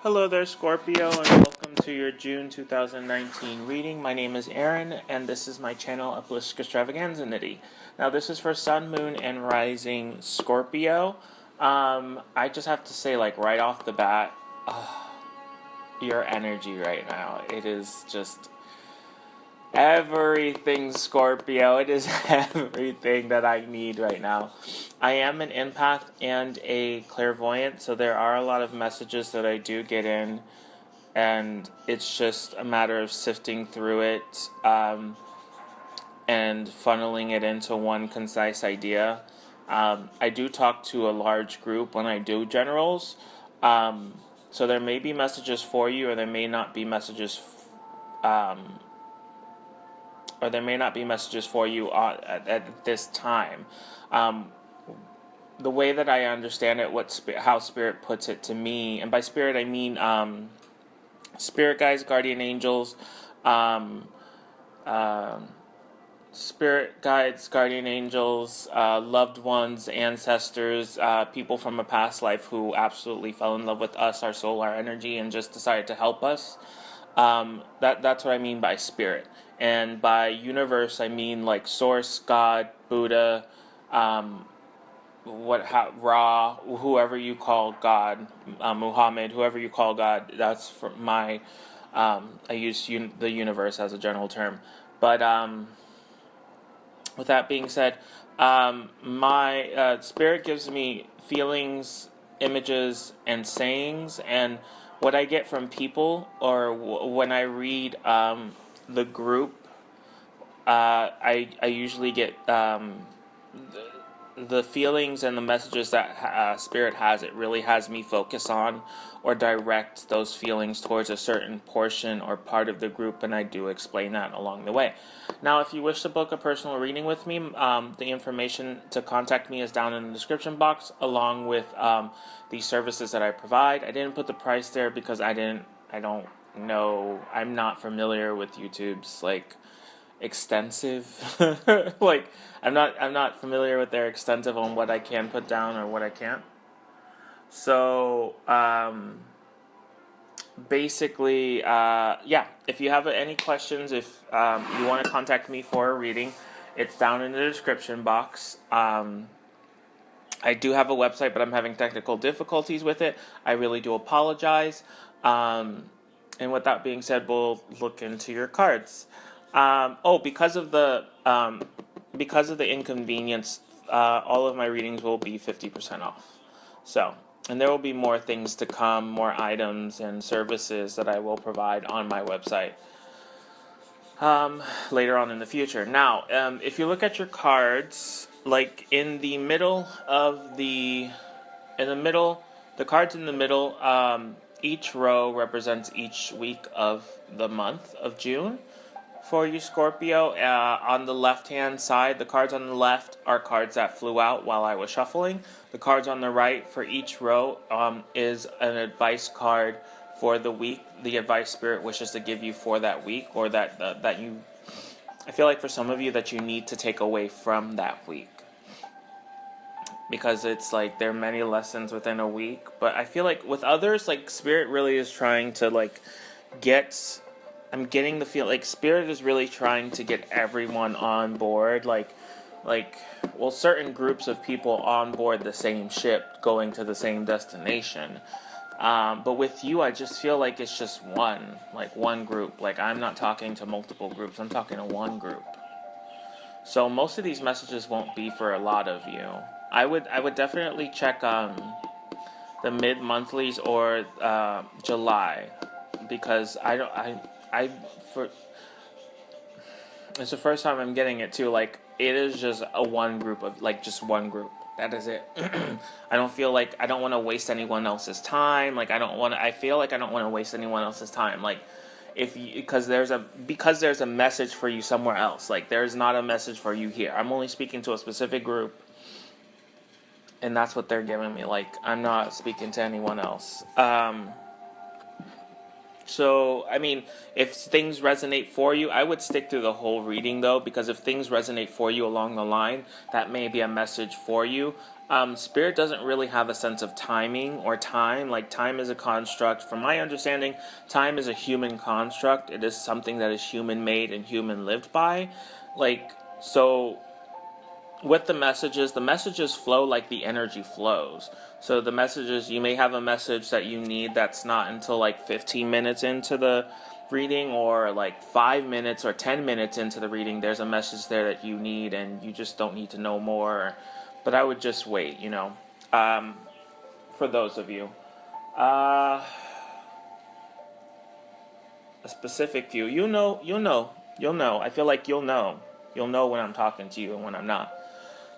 Hello there, Scorpio, and welcome to your June 2019 reading. My name is Aaron, and this is my channel, Uplift Extravaganza. Now, this is for Sun, Moon, and Rising Scorpio. I just have to say, right off the bat, your energy right now, it is just everything, Scorpio. It is everything that I need right now. I am an empath and a clairvoyant, so there are a lot of messages that I do get in, and it's just a matter of sifting through it and funneling it into one concise idea. I do talk to a large group when I do generals, so there may be messages for you, or there may not be messages for you at this time. The way that I understand it, how Spirit puts it to me, and by Spirit I mean Spirit guides, guardian angels, Spirit guides, guardian angels, loved ones, ancestors, people from a past life who absolutely fell in love with us, our soul, our energy, and just decided to help us. That's what I mean by Spirit. And by universe, I mean Source, God, Buddha, Ra, whoever you call God, Muhammad, whoever you call God. That's for my. I use the universe as a general term, but with that being said, my Spirit gives me feelings, images, and sayings, and what I get from people, or when I read the group, I usually get the feelings and the messages that Spirit has. It really has me focus on or direct those feelings towards a certain portion or part of the group, and I do explain that along the way. Now, if you wish to book a personal reading with me, the information to contact me is down in the description box, along with the services that I provide. I didn't put the price there because I don't know. I'm not familiar with YouTube's extensive I'm not familiar with their extensive on what I can put down or what I can't. So basically, if you have any questions, if you want to contact me for a reading, it's down in the description box. I do have a website, but I'm having technical difficulties with it. I really do apologize. And with that being said, we'll look into your cards. Because of the inconvenience, all of my readings will be 50% off. So, and there will be more things to come, more items and services that I will provide on my website later on in the future. Now, if you look at your cards, the cards in the middle, each row represents each week of the month of June. For you, Scorpio, on the left-hand side, the cards on the left are cards that flew out while I was shuffling. The cards on the right for each row is an advice card for the week. The advice Spirit wishes to give you for that week, or that you, I feel like for some of you, that you need to take away from that week. Because it's there are many lessons within a week. But I feel like with others, Spirit really is trying to I'm getting the feel Spirit is really trying to get everyone on board, certain groups of people on board the same ship going to the same destination. But with you, I just feel like it's just one group. I'm not talking to multiple groups. I'm talking to one group. So most of these messages won't be for a lot of you. I would definitely check the mid-monthlies or July, because it's the first time I'm getting it too. It is just one group of just one group. That is it. I don't feel I don't want to waste anyone else's time. I feel like I don't want to waste anyone else's time. Because there's a message for you somewhere else. There's not a message for you here. I'm only speaking to a specific group, and that's what they're giving me. I'm not speaking to anyone else. So, I mean, if things resonate for you, I would stick through the whole reading, though, because if things resonate for you along the line, that may be a message for you. Spirit doesn't really have a sense of timing or time. Like, time is a construct. From my understanding, time is a human construct. It is something that is human-made and human-lived by. Like, so with the messages flow like the energy flows. So the messages, you may have a message that you need that's not until like 15 minutes into the reading, or like 5 minutes or 10 minutes into the reading, there's a message there that you need and you just don't need to know more. But I would just wait, for those of you. A specific few. You'll know. I feel like you'll know. You'll know when I'm talking to you and when I'm not.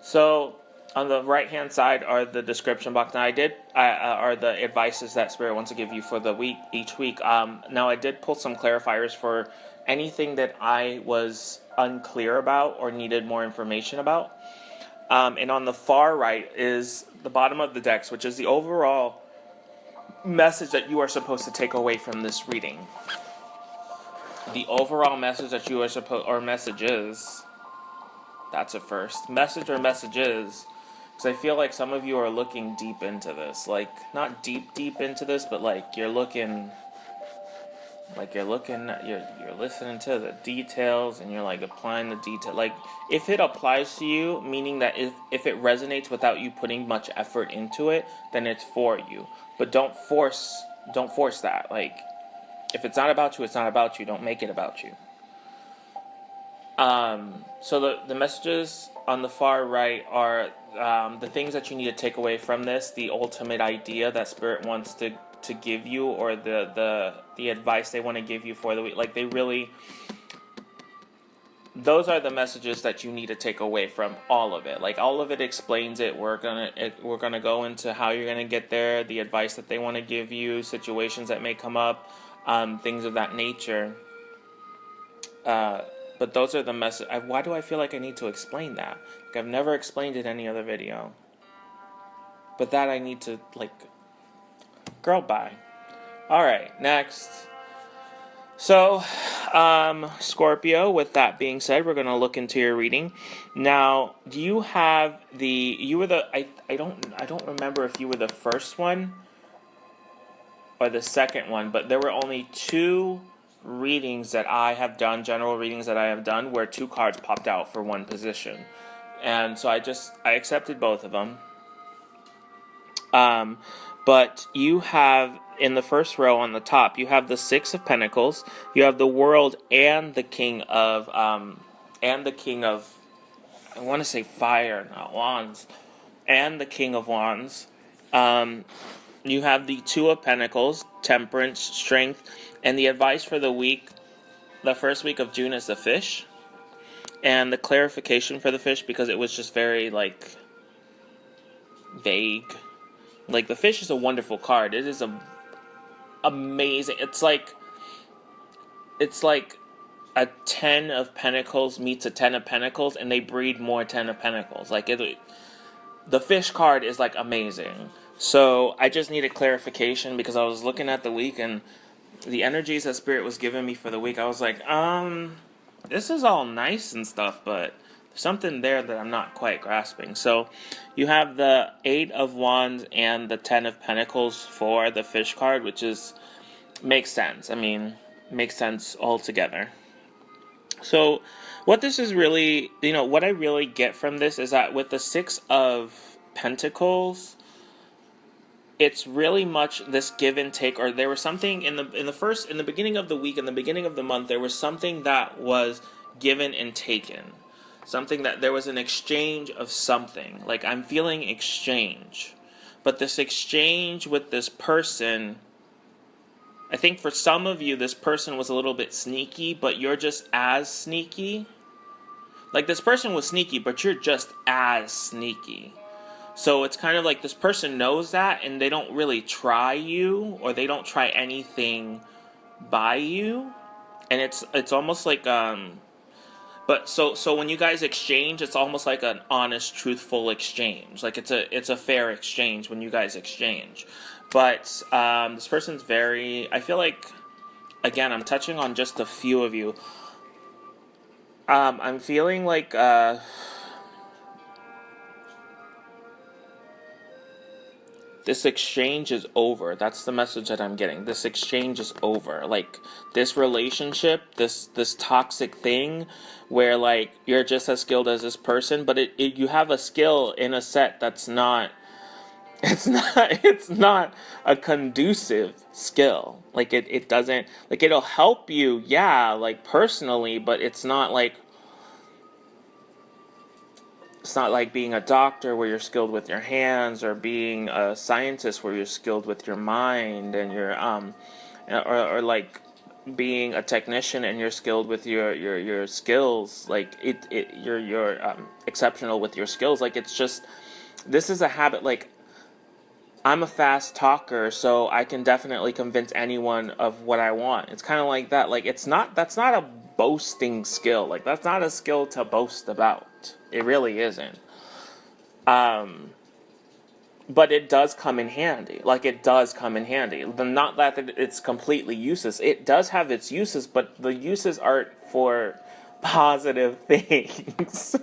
So on the right-hand side are the description box. Now are the advices that Spirit wants to give you for the week, each week. Now I did pull some clarifiers for anything that I was unclear about or needed more information about. And on the far right is the bottom of the decks, which is the overall message that you are supposed to take away from this reading. The overall message that you are or messages. That's a first. Message or messages. Because I feel like some of you are looking deep into this. Like, not deep into this, but like you're looking, you're listening to the details and you're like applying the detail. Like, if it applies to you, meaning that if it resonates without you putting much effort into it, then it's for you. But don't force that. Like, if it's not about you, it's not about you. Don't make it about you. So the messages on the far right are the things that you need to take away from this, the ultimate idea that Spirit wants to give you, or the advice they want to give you for the week. Like, those are the messages that you need to take away from all of it. Like, all of it explains it. We're gonna go into how you're gonna get there, the advice that they want to give you, situations that may come up, things of that nature. But those are the messages. Why do I feel like I need to explain that? Like, I've never explained it in any other video. But that I need to, girl, bye. Alright, next. So, Scorpio, with that being said, we're going to look into your reading. Now, do you have I don't remember if you were the first one or the second one, but there were only 2 readings that I have done, general readings that I have done, where 2 cards popped out for one position. And so I accepted both of them. But you have, in the first row on the top, you have the 6 of Pentacles, you have the World and the King of, I want to say Fire, not Wands, and the King of Wands. You have the 2 of Pentacles, Temperance, Strength, and the advice for the week, the first week of June, is the Fish. And the clarification for the Fish, because it was just very, vague. Like, the Fish is a wonderful card. It is amazing. It's like a 10 of Pentacles meets a 10 of Pentacles, and they breed more 10 of Pentacles. The Fish card is, amazing. So, I just needed clarification, because I was looking at the week, and the energies that Spirit was giving me for the week, I was like, this is all nice and stuff, but there's something there that I'm not quite grasping. So, you have the 8 of Wands and the 10 of Pentacles for the Fish card, which makes sense. I mean, makes sense altogether. So, what this is really, what I really get from this is that with the 6 of Pentacles, it's really much this give and take, or there was something in the beginning of the week, in the beginning of the month, there was something that was given and taken. Something that there was an exchange of something. Like, I'm feeling exchange. But this exchange with this person, I think for some of you, this person was a little bit sneaky, but you're just as sneaky. Like, this person was sneaky, but you're just as sneaky. So it's kind of like this person knows that, and they don't really try you, or they don't try anything by you. And it's almost like, but so when you guys exchange, it's almost like an honest, truthful exchange. Like, it's a fair exchange when you guys exchange. But this person's I feel like, again, I'm touching on just a few of you. I'm feeling like, this exchange is over. That's the message that I'm getting. This exchange is over. Like, this relationship, this toxic thing where, like, you're just as skilled as this person, but you have a skill in a set that's not, it's not a conducive skill. Like, it doesn't, like, it'll help you, yeah, like, personally, but it's not like being a doctor where you're skilled with your hands, or being a scientist where you're skilled with your mind and your or like being a technician and you're skilled with your skills. Like you're exceptional with your skills. Like, it's just, this is a habit. Like, I'm a fast talker, so I can definitely convince anyone of what I want. It's kind of like that. Like, that's not a boasting skill. Like, that's not a skill to boast about. It really isn't. But it does come in handy. Like, it does come in handy. Not that it's completely useless. It does have its uses, but the uses aren't for positive things.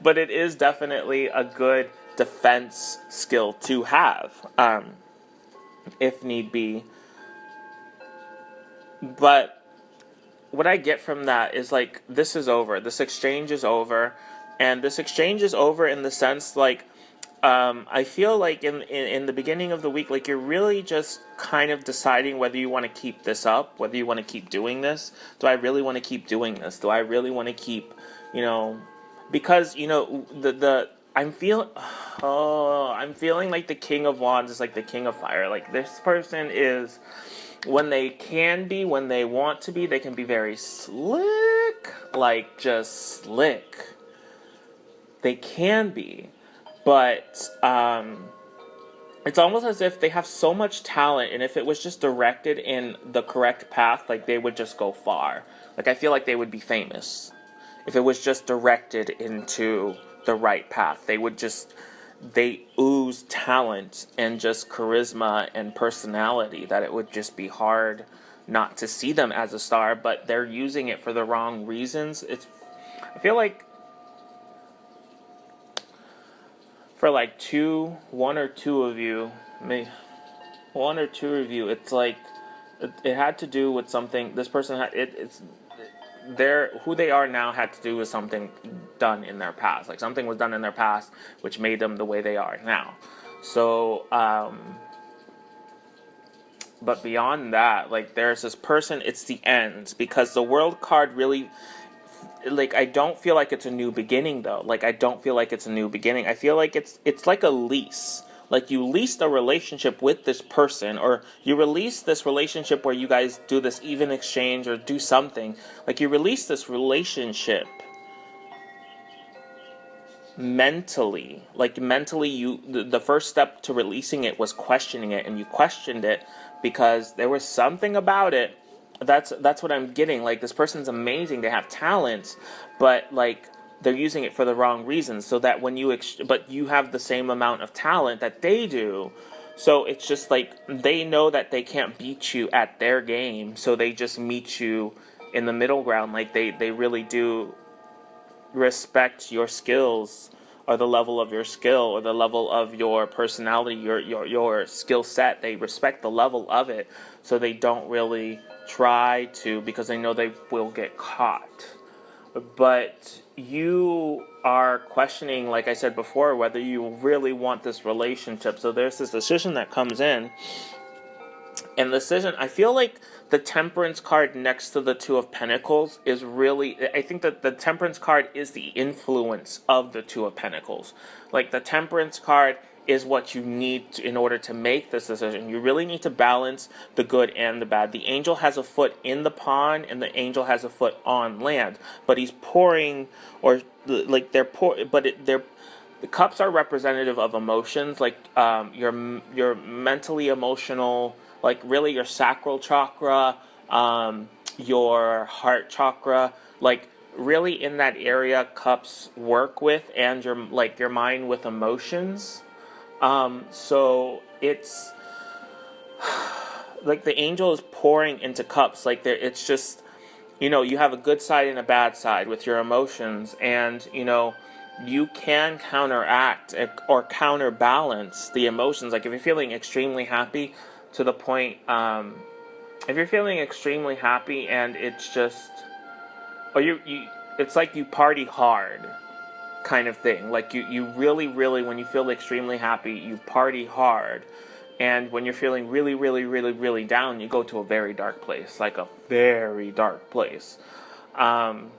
But it is definitely a good defense skill to have, if need be. But what I get from that is, like, this is over. This exchange is over. And this exchange is over in the sense, like, I feel like in the beginning of the week, like, you're really just kind of deciding whether you want to keep this up, whether you want to keep doing this. Do I really want to keep doing this? Do I really want to keep, because, I'm feeling like the King of Wands is like the King of Fire. Like, this person is, when they want to be, they can be very slick, like, just slick. They can be, but it's almost as if they have so much talent, and if it was just directed in the correct path, like, they would just go far. Like, I feel like they would be famous if it was just directed into the right path. They ooze talent and just charisma and personality that it would just be hard not to see them as a star, but they're using it for the wrong reasons. I feel like for like one or two of you, it's like it had to do with something. This person had who they are now had to do with something done in their past. Like, something was done in their past which made them the way they are now. So, but beyond that, like, there's this person, it's the end, because the World card really, like, I don't feel like it's a new beginning, though. Like, I don't feel like it's a new beginning. I feel like it's like a lease. Like, you leased a relationship with this person, or you release this relationship where you guys do this even exchange or do something. Like, you release this relationship mentally. Like, mentally, the first step to releasing it was questioning it, and you questioned it because there was something about it. That's what I'm getting. Like, this person's amazing. They have talents, but, like, they're using it for the wrong reasons, so that when but you have the same amount of talent that they do, so it's just like they know that they can't beat you at their game, so they just meet you in the middle ground. Like, they really do respect your skills, or the level of your skill, or the level of your personality, your skill set. They respect the level of it, so they don't really try to, because they know they will get caught. But you are questioning, like I said before, whether you really want this relationship. So there's this decision that comes in. And the decision, I feel like the Temperance card next to the Two of Pentacles is really, I think that the Temperance card is the influence of the Two of Pentacles. Like, the Temperance card is what you need in order to make this decision. You really need to balance the good and the bad. The angel has a foot in the pond, and the angel has a foot on land. But he's pouring, or like they're pour, but the cups are representative of emotions, like your mentally emotional, like really your sacral chakra, your heart chakra, like really in that area cups work with, and your mind with emotions. So it's like the angel is pouring into cups. Like, it's just, you have a good side and a bad side with your emotions, and you can counteract or counterbalance the emotions. Like if you're feeling extremely happy to the point, if you're feeling extremely happy and it's just, or it's like you party hard kind of thing. Like you really, really, when you feel extremely happy, you party hard. And when you're feeling really, really, really, really down, you go to a very dark place, like a very dark place. And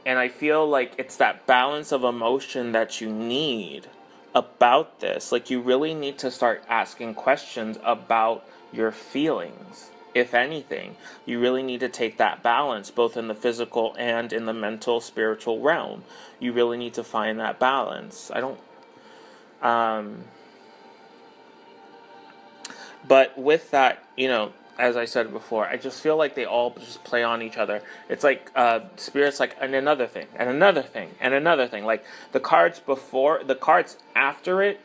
I feel like it's that balance of emotion that you need about this. Like you really need to start asking questions about your feelings. If anything, you really need to take that balance, both in the physical and in the mental, spiritual realm. You really need to find that balance. But with that, as I said before, I just feel like they all just play on each other. It's like spirits, like, and another thing, and another thing, and another thing. Like the cards after it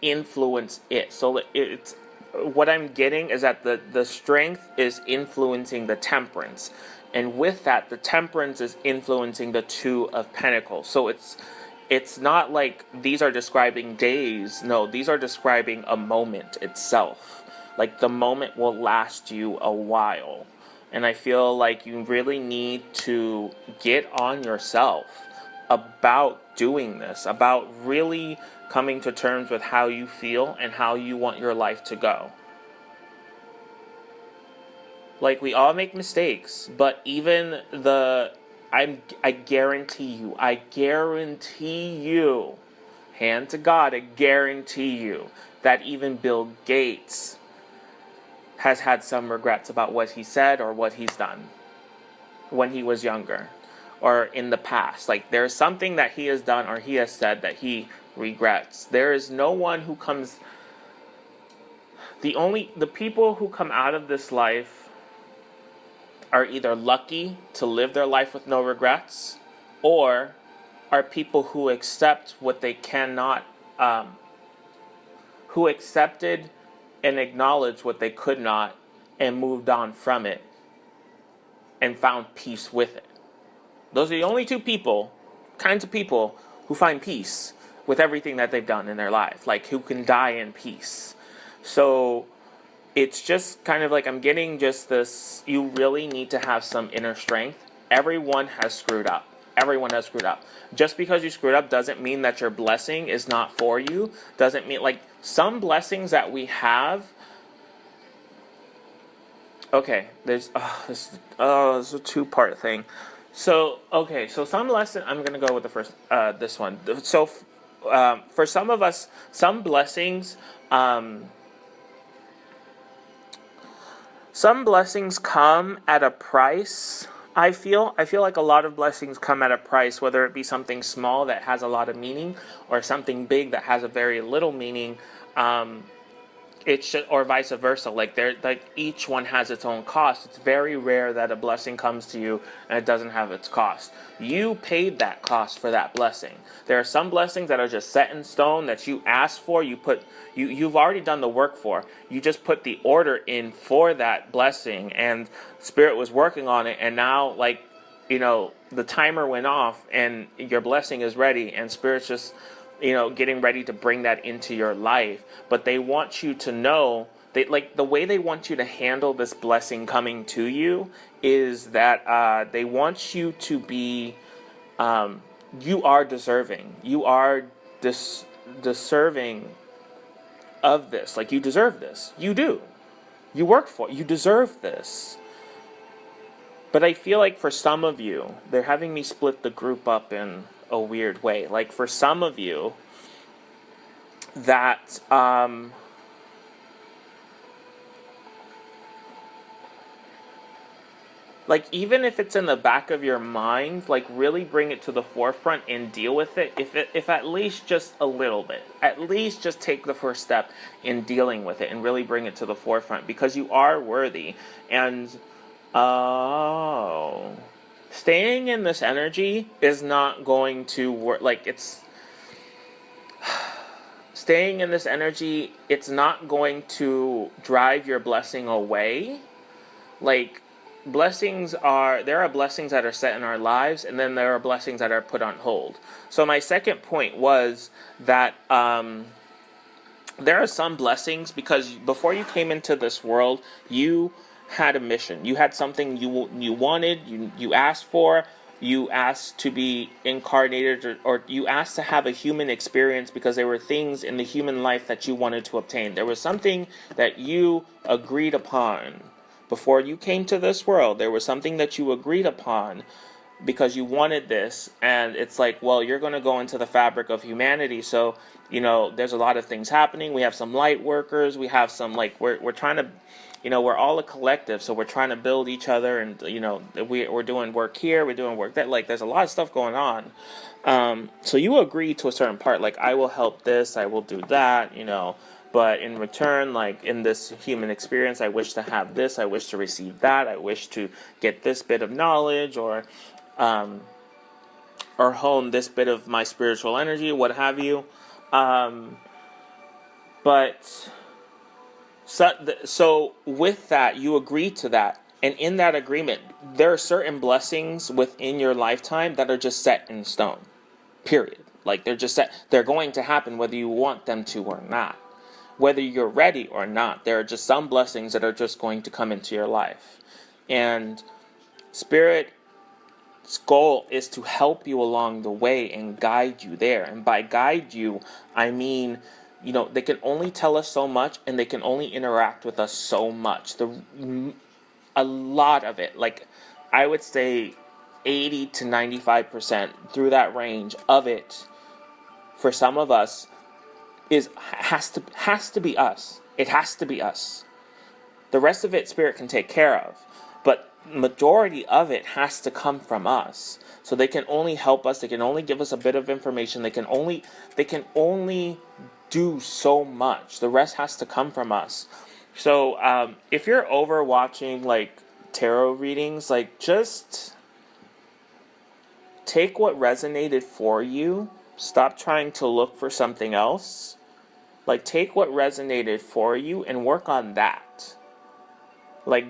influence it. So it's what I'm getting is that the strength is influencing the temperance, and with that, the temperance is influencing the Two of Pentacles. So it's not like these are describing days. No, these are describing a moment itself. Like the moment will last you a while. And I feel like you really need to get on yourself about doing this, about really coming to terms with how you feel and how you want your life to go. Like, we all make mistakes, but even I guarantee you, hand to God, I guarantee you that even Bill Gates has had some regrets about what he said or what he's done when he was younger or in the past. Like, there's something that he has done or he has said that he regrets. There is no one who comes... The people who come out of this life are either lucky to live their life with no regrets, or are people who accept what they cannot, who accepted and acknowledged what they could not and moved on from it and found peace with it. Those are the only two kinds of people who find peace with everything that they've done in their life, like who can die in peace. So it's just kind of like I'm getting just this, you really need to have some inner strength. Everyone has screwed up. Everyone has screwed up. Just because you screwed up doesn't mean that your blessing is not for you. Doesn't mean, like, some blessings that we have. Okay, this is a two-part thing. So, okay, so some lesson, I'm going to go with the first, this one. So, for some of us, some blessings, come at a price. I feel like a lot of blessings come at a price, whether it be something small that has a lot of meaning or something big that has a very little meaning. It should, or vice versa. Like each one has its own cost. It's very rare that a blessing comes to you and it doesn't have its cost. You paid that cost for that blessing. There are some blessings that are just set in stone that you asked for. You've already done the work for. You just put the order in for that blessing, and Spirit was working on it. And now, the timer went off, and your blessing is ready, and Spirit's just getting ready to bring that into your life. But they want you to know, the way they want you to handle this blessing coming to you is that they want you to be, you are deserving. You are deserving of this. Like, you deserve this. You do. You work for it. You deserve this. But I feel like for some of you, they're having me split the group up in a weird way. Like, for some of you, that even if it's in the back of your mind, really bring it to the forefront and deal with it. If at least just a little bit, at least just take the first step in dealing with it and really bring it to the forefront, because you are worthy. And staying in this energy is not going to work. Staying in this energy, it's not going to drive your blessing away. there are blessings that are set in our lives, and then there are blessings that are put on hold. So my second point was that there are some blessings, because before you came into this world, you had a mission. You had something you wanted, you asked for, you asked to be incarnated, or you asked to have a human experience because there were things in the human life that you wanted to obtain. There was something that you agreed upon. Before you came to this world, there was something that you agreed upon because you wanted this, and it's like, well, you're going to go into the fabric of humanity, so, there's a lot of things happening. We have some light workers, we have some, we're trying to, we're all a collective, so we're trying to build each other, and, we're doing work here, we're doing work that, there's a lot of stuff going on. So you agree to a certain part, I will help this, I will do that, but in return, in this human experience, I wish to have this, I wish to receive that, I wish to get this bit of knowledge, or hone this bit of my spiritual energy, what have you. So with that, you agree to that. And in that agreement, there are certain blessings within your lifetime that are just set in stone. Period. They're just set. They're going to happen whether you want them to or not. Whether you're ready or not, there are just some blessings that are just going to come into your life. And Spirit's goal is to help you along the way and guide you there. And by guide you, I mean, they can only tell us so much, and they can only interact with us so much. A lot of it, I would say 80 to 95% through that range of it, for some of us, has to be us. It has to be us. The rest of it, Spirit can take care of, but majority of it has to come from us. So they can only help us. They can only give us a bit of information. They can only do so much. The rest has to come from us. So if you're over watching tarot readings, just take what resonated for you. Stop trying to look for something else. Take what resonated for you and work on that.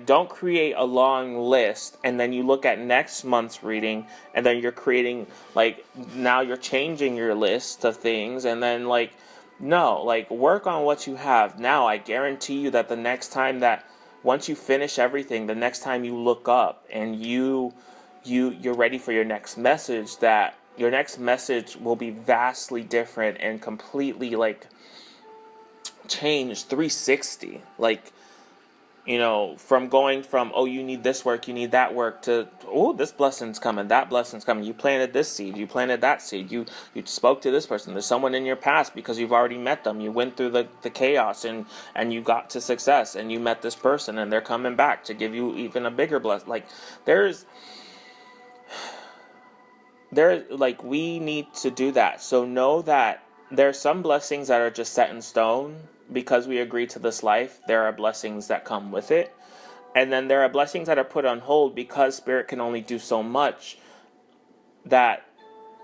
Don't create a long list and then you look at next month's reading and then you're creating, now you're changing your list of things, and then, no, work on what you have. Now, I guarantee you that the next time once you finish everything, the next time you look up and you're ready for your next message, that your next message will be vastly different and completely, changed 360. From going from, oh, you need this work, you need that work, to, oh, this blessing's coming, that blessing's coming. You planted this seed, you planted that seed, you spoke to this person. There's someone in your past because you've already met them. You went through the chaos and you got to success, and you met this person, and they're coming back to give you even a bigger blessing. We need to do that. So know that there are some blessings that are just set in stone. Because we agree to this life, there are blessings that come with it. And then there are blessings that are put on hold because Spirit can only do so much, that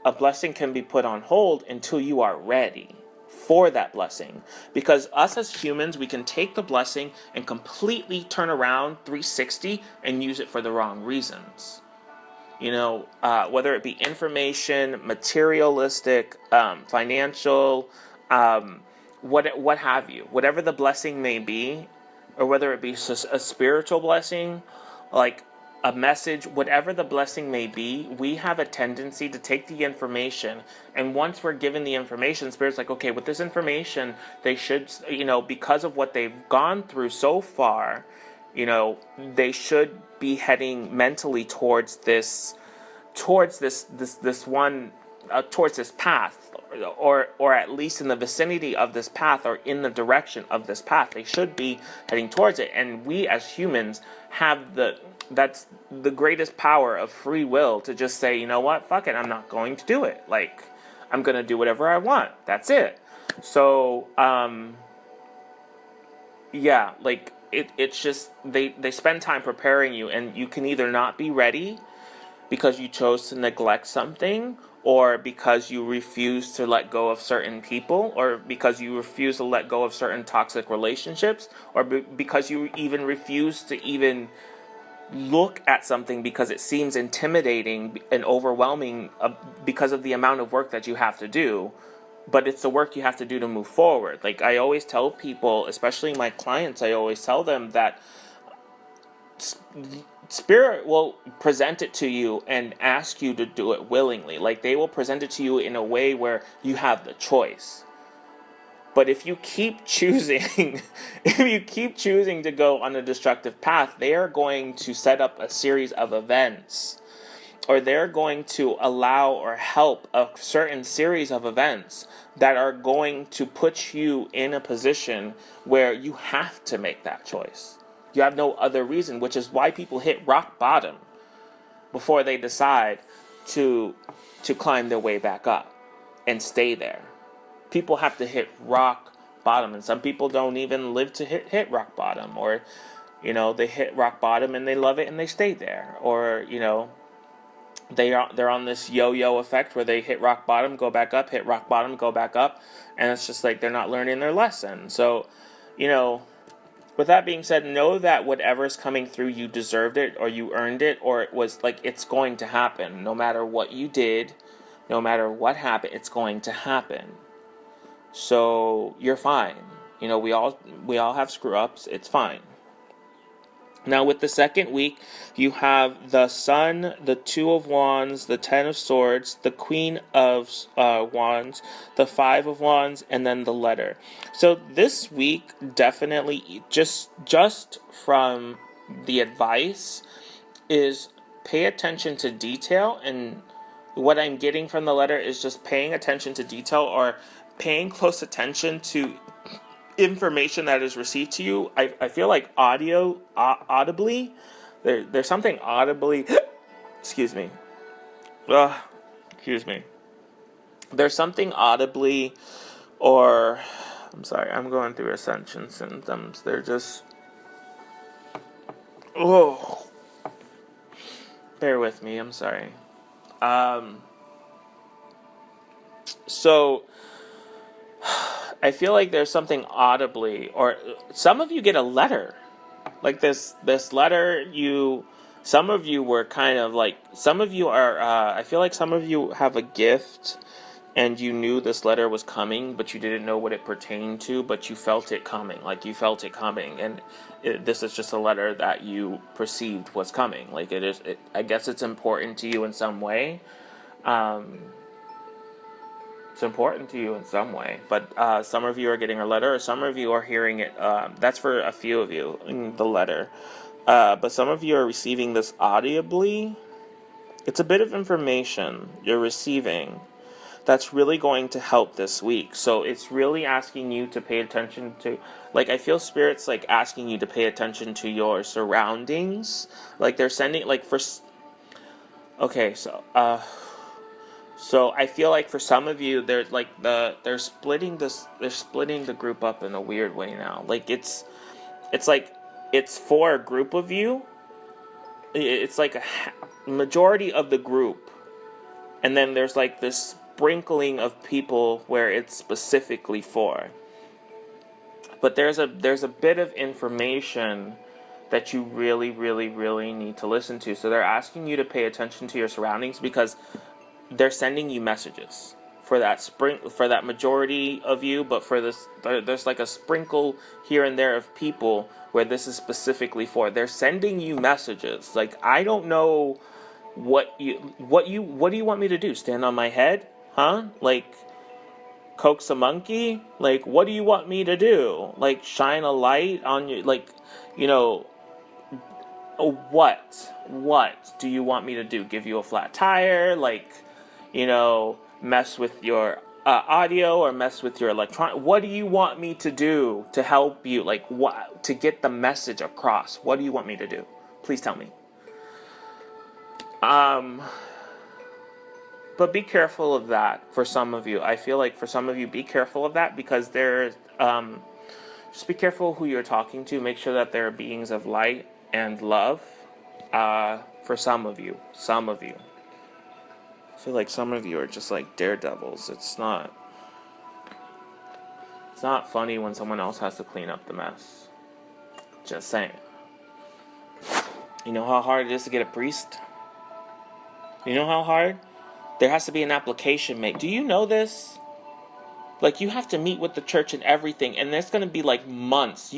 a blessing can be put on hold until you are ready for that blessing. Because us as humans, we can take the blessing and completely turn around 360 and use it for the wrong reasons. Whether it be information, materialistic, financial, what have you, whatever the blessing may be, or whether it be a spiritual blessing, a message, whatever the blessing may be, we have a tendency to take the information, and once we're given the information, Spirit's okay, with this information, they should, because of what they've gone through so far, they should be heading mentally towards this path, or at least in the vicinity of this path, or in the direction of this path. They should be heading towards it. And we as humans have that's the greatest power of free will, to just say, you know what, fuck it, I'm not going to do it. I'm going to do whatever I want. That's it. So, it's just, they spend time preparing you, and you can either not be ready because you chose to neglect something, or because you refuse to let go of certain people, or because you refuse to let go of certain toxic relationships, or because you even refuse to even look at something because it seems intimidating and overwhelming because of the amount of work that you have to do, but it's the work you have to do to move forward. Like I always tell people, especially my clients, I always tell them that Spirit will present it to you and ask you to do it willingly. Like they will present it to you in a way where you have the choice. But if you keep choosing, if you keep choosing to go on a destructive path, they are going to set up a series of events, or they're going to allow or help a certain series of events that are going to put you in a position where you have to make that choice. You have no other reason, which is why people hit rock bottom before they decide to climb their way back up and stay there. People have to hit rock bottom, and some people don't even live to hit rock bottom, or they hit rock bottom and they love it and they stay there, or they're on this yo-yo effect where they hit rock bottom, go back up, hit rock bottom, go back up, and it's just like they're not learning their lesson. So with that being said, know that whatever's coming through, you deserved it, or you earned it, or it was like it's going to happen. No matter what you did, no matter what happened, it's going to happen. So you're fine. We all have screw ups. It's fine. Now with the second week, you have the Sun, the Two of Wands, the Ten of Swords, the Queen of Wands, the Five of Wands, and then the Letter. So this week, definitely, just from the advice, is pay attention to detail. And what I'm getting from the Letter is just paying attention to detail, or paying close attention to information that is received to you. I feel like audibly, there's something audibly, excuse me, there's something audibly, or, I'm sorry, I'm going through ascension symptoms. They're just, bear with me, I'm sorry. So, I feel like there's something audibly, or some of you get a letter. Like this letter, some of you were kind of like, some of you are, I feel like some of you have a gift, and you knew this letter was coming, but you didn't know what it pertained to, but you felt it coming, and this is just a letter that you perceived was coming. Like I guess it's important to you in some way. It's important to you in some way, but some of you are getting a letter, or some of you are hearing it. That's for a few of you in the letter, but some of you are receiving this audibly. It's a bit of information you're receiving that's really going to help this week. So it's really asking you to pay attention to, like, I feel Spirit's like asking you to pay attention to your surroundings. Like they're sending, like, okay, so I feel like for some of you, they're splitting the group up in a weird way now. Like it's like it's for a group of you. It's like a majority of the group, and then there's like this sprinkling of people where it's specifically for. But there's a bit of information that you really, really, really need to listen to. So they're asking you to pay attention to your surroundings, because they're sending you messages for that majority of you, but for this, there's like a sprinkle here and there of people where this is specifically for. They're sending you messages. Like, I don't know what do you want me to do? Stand on my head? Huh? Like, coax a monkey? Like, what do you want me to do? Like, shine a light on you? Like, what do you want me to do? Give you a flat tire? Like, mess with your audio, or mess with your electronic? What do you want me to do to help you? Like, what, to get the message across? What do you want me to do? Please tell me. But be careful of that for some of you. I feel like for some of you, be careful of that, because there's, just be careful who you're talking to. Make sure that they're beings of light and love. For some of you. I feel like some of you are just like daredevils. It's not funny when someone else has to clean up the mess. Just saying. You know how hard it is to get a priest? You know how hard? There has to be an application made. Do you know this? Like, you have to meet with the church and everything, and there's going to be like months.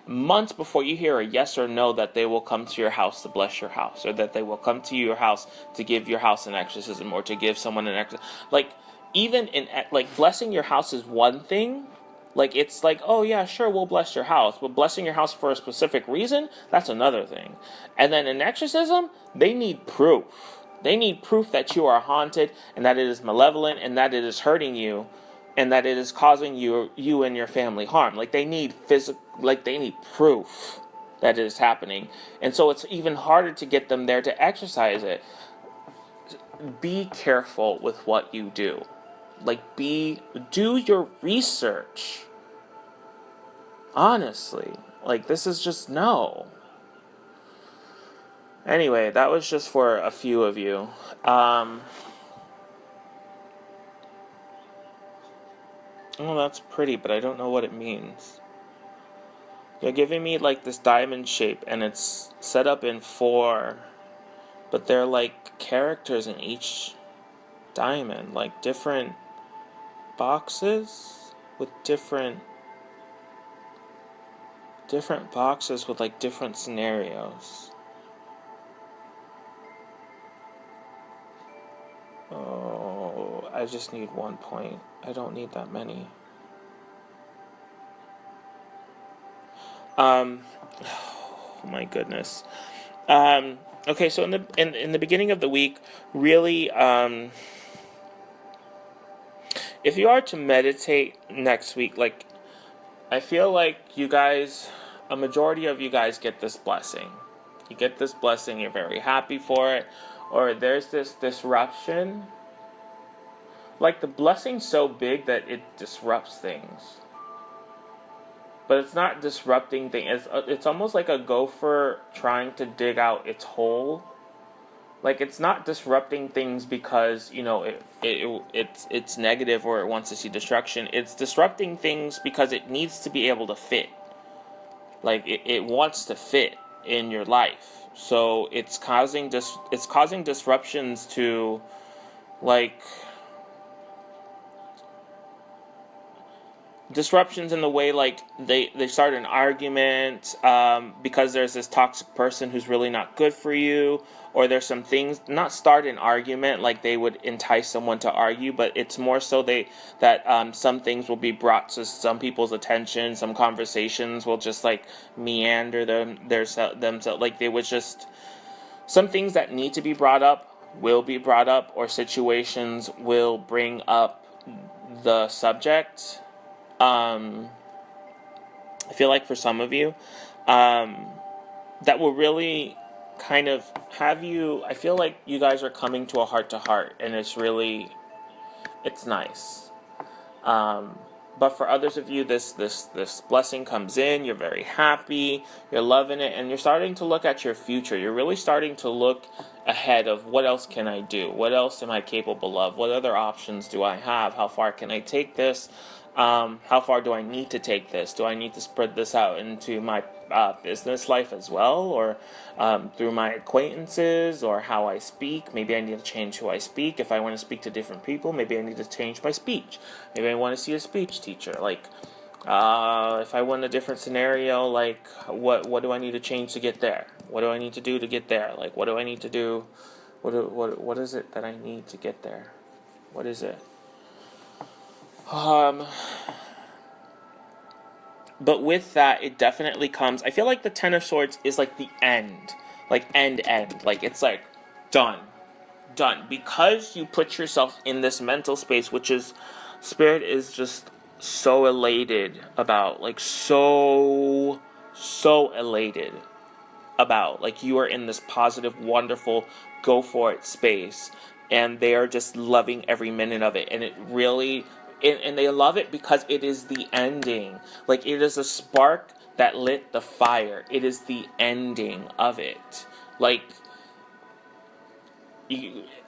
Months before you hear a yes or no that they will come to your house to bless your house, or that they will come to your house to give your house an exorcism, or to give someone an exorcism. Like, even like, blessing your house is one thing. Like, it's like, oh yeah, sure, we'll bless your house. But blessing your house for a specific reason, that's another thing. And then an exorcism, they need proof. They need proof that you are haunted, and that it is malevolent, and that it is hurting you, and that it is causing you and your family harm. Like, they need they need proof that it is happening. And so it's even harder to get them there to exercise it. Be careful with what you do. Like, do your research. Honestly. Like, this is just no. Anyway, that was just for a few of you. Oh, that's pretty, but I don't know what it means. They're giving me like this diamond shape, and it's set up in 4, but they're like characters in each diamond, like different boxes with different boxes with like different scenarios. Oh, I just need 1 point. I don't need that many. Oh my goodness. Okay, so in the beginning of the week, really, if you are to meditate next week, like, I feel like you guys, a majority of you guys get this blessing. You get this blessing, you're very happy for it, or there's this disruption. Like, the blessing's so big that it disrupts things. But it's not disrupting things. It's almost like a gopher trying to dig out its hole. Like, it's not disrupting things because, you know, it's negative or it wants to see destruction. It's disrupting things because it needs to be able to fit. Like, it wants to fit in your life. So it's causing disruptions to, like, disruptions in the way, like, they start an argument because there's this toxic person who's really not good for you, or there's some things, not start an argument like they would entice someone to argue, but it's more so that some things will be brought to some people's attention, some conversations will just like meander themselves, like they would just, some things that need to be brought up will be brought up, or situations will bring up the subject. I feel like for some of you, that will really kind of have you, I feel like you guys are coming to a heart-to-heart, and it's nice. But for others of you, this blessing comes in, you're very happy, you're loving it, and you're starting to look at your future. You're really starting to look ahead of what else can I do? What else am I capable of? What other options do I have? How far can I take this? How far do I need to take this? Do I need to spread this out into my business life as well, or through my acquaintances, or how I speak? Maybe I need to change who I speak. If I want to speak to different people, maybe I need to change my speech. Maybe I want to see a speech teacher. Like, if I want a different scenario, like, what do I need to change to get there? What do I need to do to get there? Like, what do I need to do? What is it that I need to get there? What is it? But with that, it definitely comes, I feel like the Ten of Swords is like the end. Like, end. Like, it's like, done. Because you put yourself in this mental space, which is, Spirit is just so elated about. Like, so elated about. Like, you are in this positive, wonderful, go for it space. And they are just loving every minute of it. And it really... And they love it because it is the ending. Like, it is a spark that lit the fire. It is the ending of it. Like,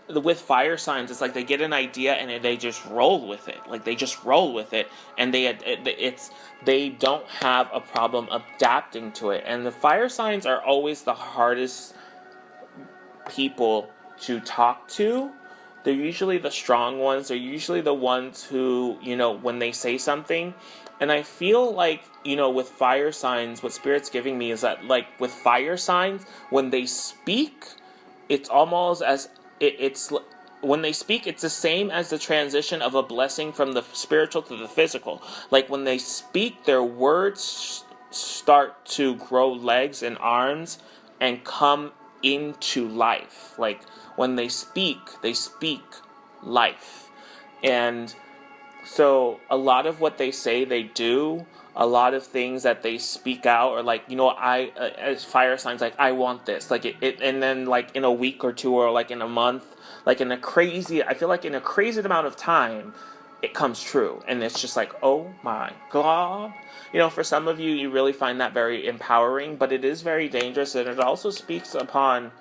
with fire signs, it's like they get an idea and they just roll with it. Like they just roll with it, and they don't have a problem adapting to it. And the fire signs are always the hardest people to talk to. They're usually the strong ones. They're usually the ones who, when they say something. And I feel like, with fire signs, what Spirit's giving me is that, like, with fire signs, when they speak, it's almost as, it's when they speak, it's the same as the transition of a blessing from the spiritual to the physical. Like, when they speak, their words start to grow legs and arms and come into life. Like, when they speak life. And so a lot of what they say, they do. A lot of things that they speak out, or like, as fire signs, like, I want this, like and then like in a week or two, or like in a month, like I feel like in a crazy amount of time, it comes true. And it's just like, oh my God. For some of you, you really find that very empowering, but it is very dangerous. And it also speaks upon,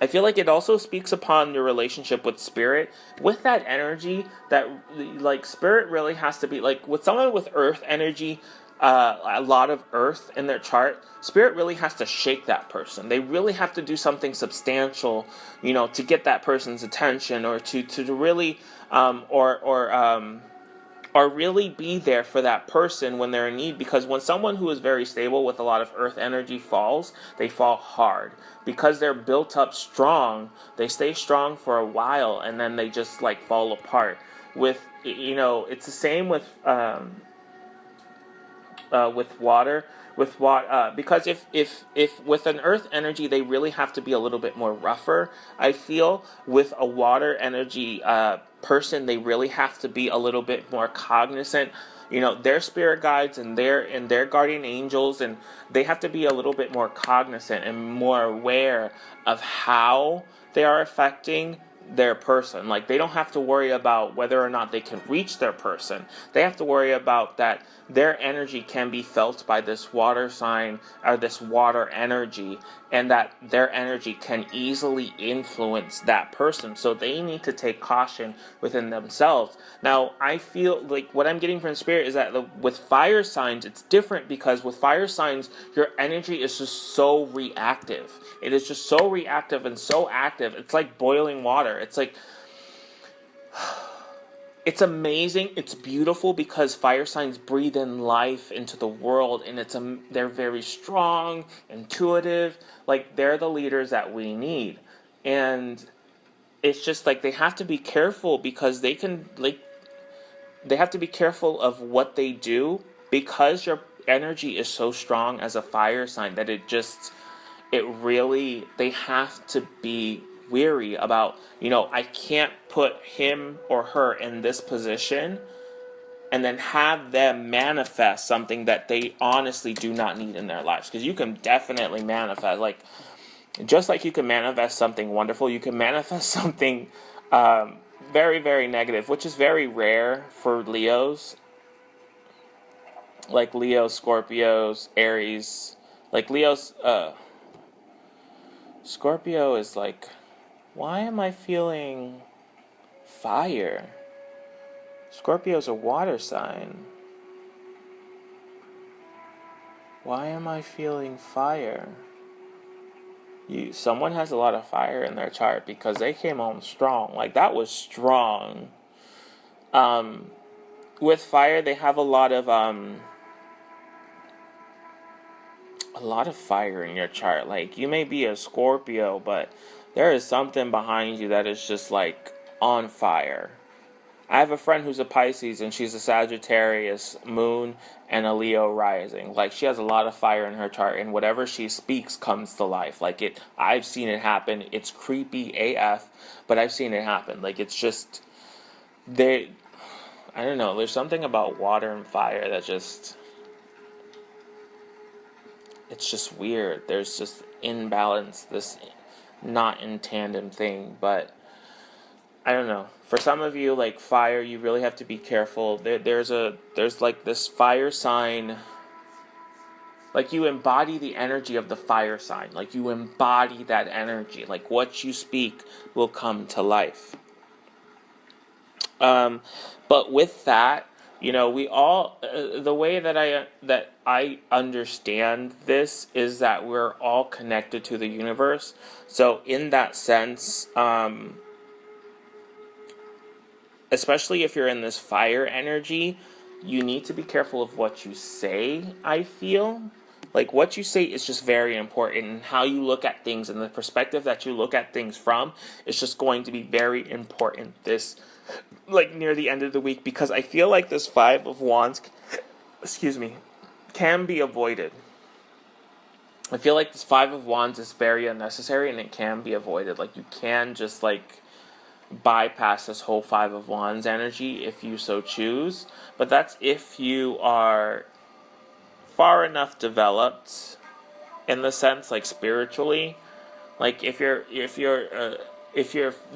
I feel like it also speaks upon your relationship with Spirit. With that energy, that, like, Spirit really has to be, like, with someone with earth energy, a lot of earth in their chart, Spirit really has to shake that person. They really have to do something substantial, to get that person's attention, or to really, or really be there for that person when they're in need. Because when someone who is very stable with a lot of earth energy falls, they fall hard. Because they're built up strong, they stay strong for a while, and then they just, like, fall apart. It's the same with water. Because if with an earth energy, they really have to be a little bit more rougher. I feel with a water energy person, they really have to be a little bit more cognizant. Their spirit guides and their guardian angels, and they have to be a little bit more cognizant and more aware of how they are affecting their person. Like, they don't have to worry about whether or not they can reach their person. They have to worry about that their energy can be felt by this water sign, or this water energy, and that their energy can easily influence that person. So they need to take caution within themselves. Now, I feel like what I'm getting from Spirit is that with fire signs, it's different, because with fire signs, your energy is just so reactive. It is just so reactive and so active. It's like boiling water. It's like, it's amazing. It's beautiful, because fire signs breathe in life into the world, and they're very strong, intuitive. Like, they're the leaders that we need. And it's just like, they have to be careful, because they have to be careful of what they do, because your energy is so strong as a fire sign that they have to be weary about, I can't put him or her in this position and then have them manifest something that they honestly do not need in their lives. Because you can definitely manifest, like, just like you can manifest something wonderful, you can manifest something very, very negative, which is very rare for Leos. Like Leos, Scorpios, Aries. Like Leos, Scorpio is like, why am I feeling fire? Scorpio's a water sign. Why am I feeling fire? Someone has a lot of fire in their chart, because they came home strong. Like, that was strong. With fire, they have a lot of fire in your chart. Like, you may be a Scorpio, but there is something behind you that is just, like, on fire. I have a friend who's a Pisces, and she's a Sagittarius moon and a Leo rising. Like, she has a lot of fire in her chart, and whatever she speaks comes to life. Like, I've seen it happen. It's creepy AF, but I've seen it happen. Like, it's just, I don't know, there's something about water and fire that it's just weird. There's just imbalance, this not in tandem thing. But I don't know. For some of you, like fire, you really have to be careful. There's like this fire sign like you embody the energy of the fire sign. Like you embody that energy. Like what you speak will come to life. But with that, we all the way that I understand this is that we're all connected to the universe. So in that sense, especially if you're in this fire energy, you need to be careful of what you say, I feel. Like, what you say is just very important, and how you look at things and the perspective that you look at things from is just going to be very important this, like, near the end of the week, because I feel like this Five of Wands, can be avoided. I feel like this Five of Wands is very unnecessary, and it can be avoided. Like, you can just, like, bypass this whole Five of Wands energy if you so choose, but that's if you are far enough developed in the sense, like, spiritually. Like, if you're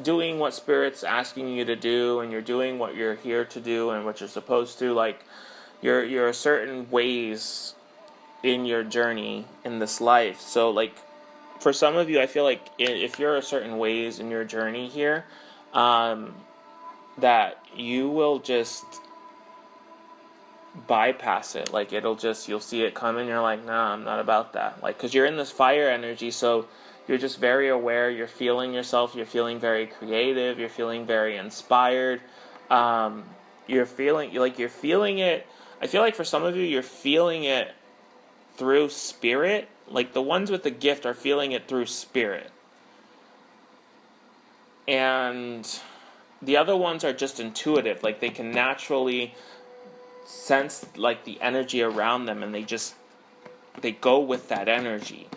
doing what Spirit's asking you to do, and you're doing what you're here to do and what you're supposed to, like, you're certain ways in your journey in this life. So, like, for some of you, I feel like if you're a certain ways in your journey here, that you will just bypass it. Like, you'll see it coming, you're like, nah, I'm not about that. Like, because you're in this fire energy, so you're just very aware, you're feeling yourself, you're feeling very creative, you're feeling very inspired, you're feeling it. I feel like for some of you, you're feeling it through spirit. Like, the ones with the gift are feeling it through spirit, and the other ones are just intuitive. Like, they can naturally sense, like, the energy around them, and they go with that energy.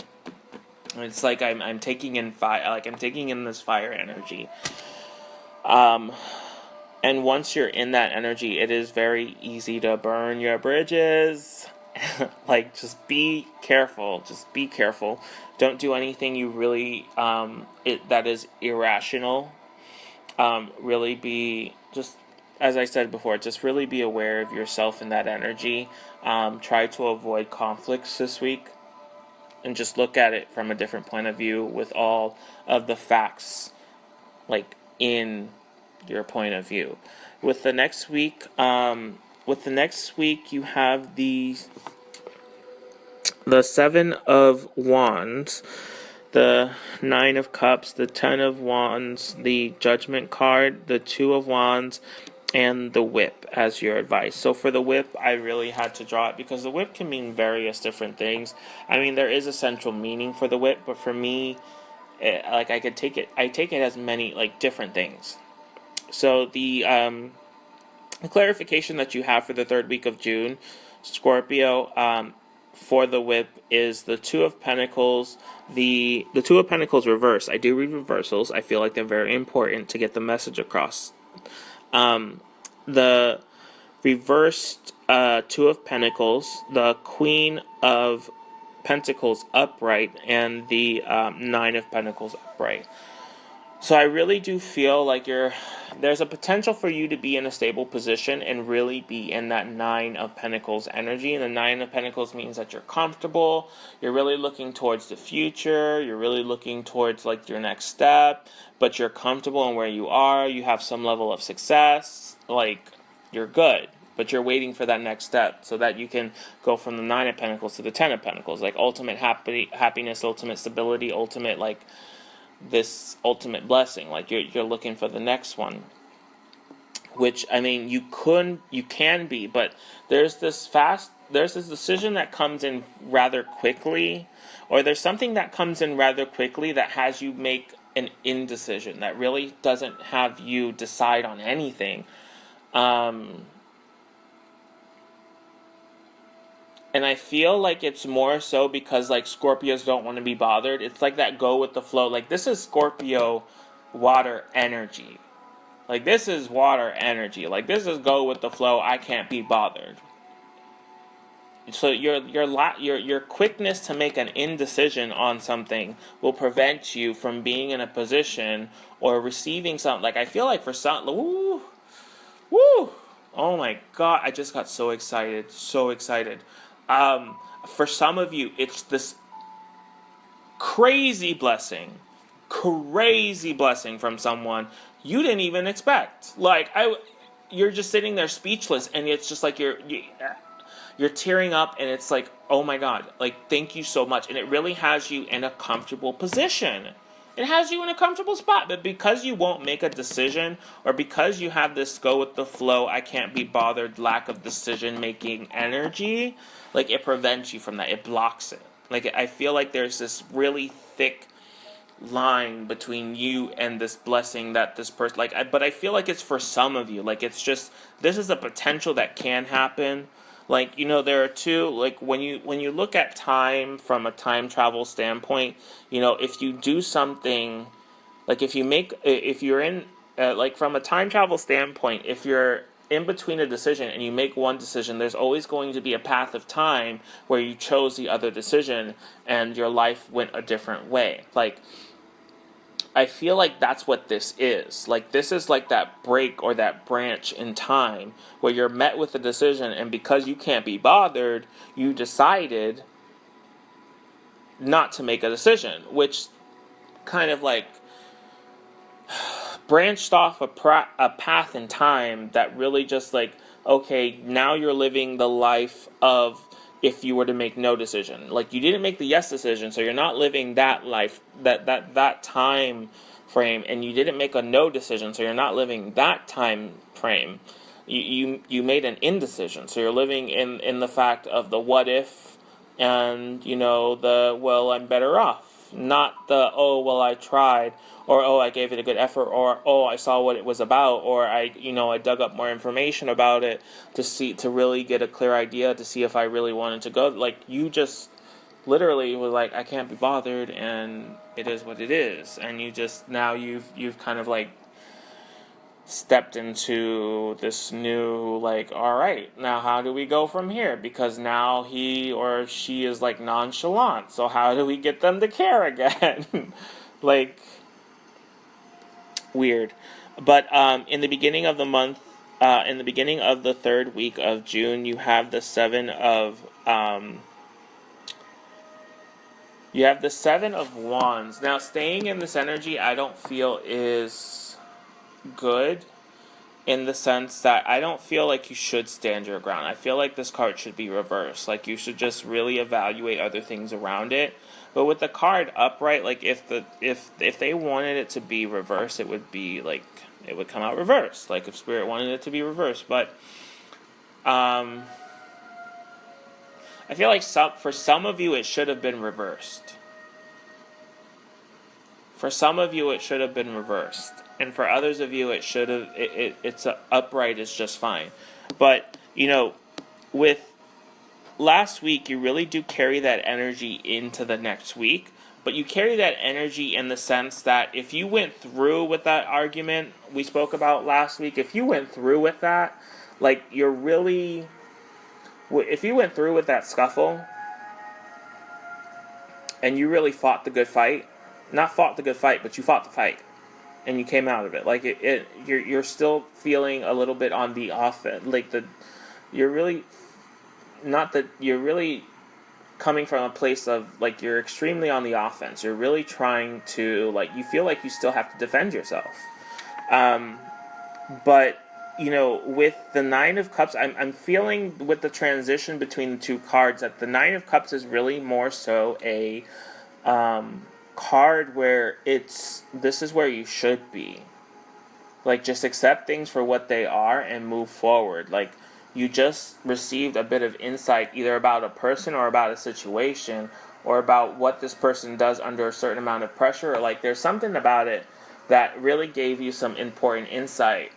And it's like I'm taking in fire, like I'm taking in this fire energy. And once you're in that energy, it is very easy to burn your bridges. Like, just be careful. Just be careful. Don't do anything you really that is irrational. Really be, just as I said before, just really be aware of yourself in that energy. Try to avoid conflicts this week, and just look at it from a different point of view with all of the facts, like, in your point of view. With the next week, you have the Seven of Wands, the Nine of Cups, the Ten of Wands, the Judgment card, the Two of Wands, and the Whip as your advice. So for the Whip, I really had to draw it because the Whip can mean various different things. I mean, there is a central meaning for the Whip, but for me, I take it as many, like, different things. So the clarification that you have for the third week of June, Scorpio, for the Whip is the Two of Pentacles. The Two of Pentacles reverse. I do read reversals. I feel like they're very important to get the message across. The reversed Two of Pentacles, the Queen of Pentacles upright, and the Nine of Pentacles upright. So I really do feel like there's a potential for you to be in a stable position and really be in that Nine of Pentacles energy. And the Nine of Pentacles means that you're comfortable, you're really looking towards the future, you're really looking towards, like, your next step, but you're comfortable in where you are, you have some level of success, like, you're good, but you're waiting for that next step so that you can go from the Nine of Pentacles to the Ten of Pentacles, like ultimate happiness, ultimate stability, ultimate, like, this ultimate blessing. Like, you're looking for the next one, which, I mean, you can be, but there's this decision that comes in rather quickly, or there's something that comes in rather quickly that has you make an indecision, that really doesn't have you decide on anything. And I feel like it's more so because, like, Scorpios don't want to be bothered. It's like that go with the flow. Like, this is Scorpio water energy. Like, this is water energy. Like, this is go with the flow. I can't be bothered. So your quickness to make an indecision on something will prevent you from being in a position or receiving something. Like, I feel like for some, woo, oh my God, I just got so excited. for some of you, it's this crazy blessing from someone you didn't even expect. Like, you're just sitting there speechless, and it's just like you're tearing up, and it's like, oh my God, like, thank you so much. And it really has you in a comfortable position. It has you in a comfortable spot. But because you won't make a decision, or because you have this go with the flow, I can't be bothered, lack of decision making energy, like, it prevents you from that. It blocks it. Like, I feel like there's this really thick line between you and this blessing that this person, like, but I feel like it's for some of you. Like, it's just, this is a potential that can happen. Like, there are two, like, when you look at time from a time travel standpoint, if you do something, like, if you're in, like, from a time travel standpoint, if you're in between a decision and you make one decision, there's always going to be a path of time where you chose the other decision and your life went a different way. Like, I feel like that's what this is. Like, this is like that break or that branch in time where you're met with a decision, and because you can't be bothered, you decided not to make a decision, which kind of like branched off a path in time that really just like, okay, now you're living the life of if you were to make no decision. Like, you didn't make the yes decision, so you're not living that life, that time frame, and you didn't make a no decision, so you're not living that time frame. You made an indecision, so you're living in the fact of the what if, and the, well, I'm better off, not the, oh, well, I tried, or, oh, I gave it a good effort, or, oh, I saw what it was about, or I dug up more information about it to really get a clear idea, to see if I really wanted to go. Like, you just literally was like, I can't be bothered, and it is what it is. And you've kind of like stepped into this new, like, all right, now how do we go from here? Because now he or she is like nonchalant, so how do we get them to care again? Like, weird. But in the beginning of the month, in the beginning of the third week of June, you have the Seven of Wands. Now, staying in this energy, I don't feel is good, in the sense that I don't feel like you should stand your ground. I feel like this card should be reversed. Like, you should just really evaluate other things around it. But with the card upright, like, if they wanted it to be reversed, it would be like, it would come out reversed. Like, if Spirit wanted it to be reversed. But I feel like for some of you it should have been reversed. For some of you it should have been reversed. And for others of you it should have, it's upright is just fine. But, with last week, you really do carry that energy into the next week. But you carry that energy in the sense that if you went through with that argument we spoke about last week, if you went through with that, like, if you went through with that scuffle and you really fought the good fight, not fought the good fight, but you fought the fight, and you came out of it, like, you're still feeling a little bit on the offense, like, you're really coming from a place of, like, you're extremely on the offense. You're really trying to, like, you feel like you still have to defend yourself. But, with the Nine of Cups, I'm feeling with the transition between the two cards that the Nine of Cups is really more so a card where this is where you should be. Like, just accept things for what they are and move forward. Like, you just received a bit of insight either about a person or about a situation or about what this person does under a certain amount of pressure, or, like, there's something about it that really gave you some important insight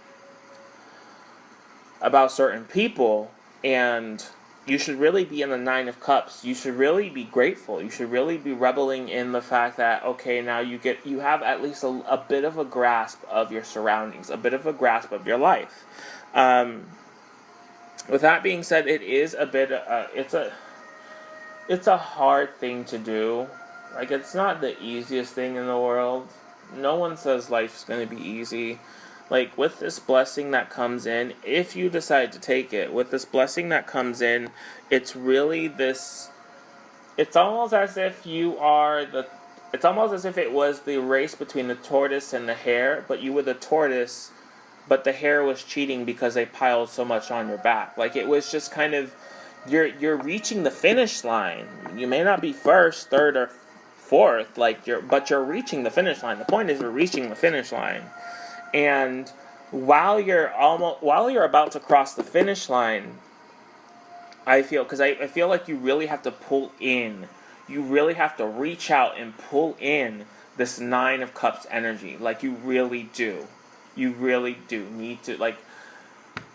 about certain people, and you should really be in the Nine of Cups. You should really be grateful. You should really be reveling in the fact that, okay, now you have at least a bit of a grasp of your surroundings, a bit of a grasp of your life. With that being said, it is a bit, it's a hard thing to do. Like, it's not the easiest thing in the world. No one says life's going to be easy. Like, with this blessing that comes in, if you decide to take it, with this blessing that comes in, it's really this it's almost as if you are the. It's almost as if it was the race between the tortoise and the hare, but you were the tortoise, but the hare was cheating because they piled so much on your back. Like, it was just kind of, you're reaching the finish line. You may not be first, third, or fourth, but you're reaching the finish line. The point is, you're reaching the finish line, and while you're about to cross the finish line, I feel like you really have to pull in. You really have to reach out and pull in this Nine of Cups energy. Like, you really do. You really do need to, like,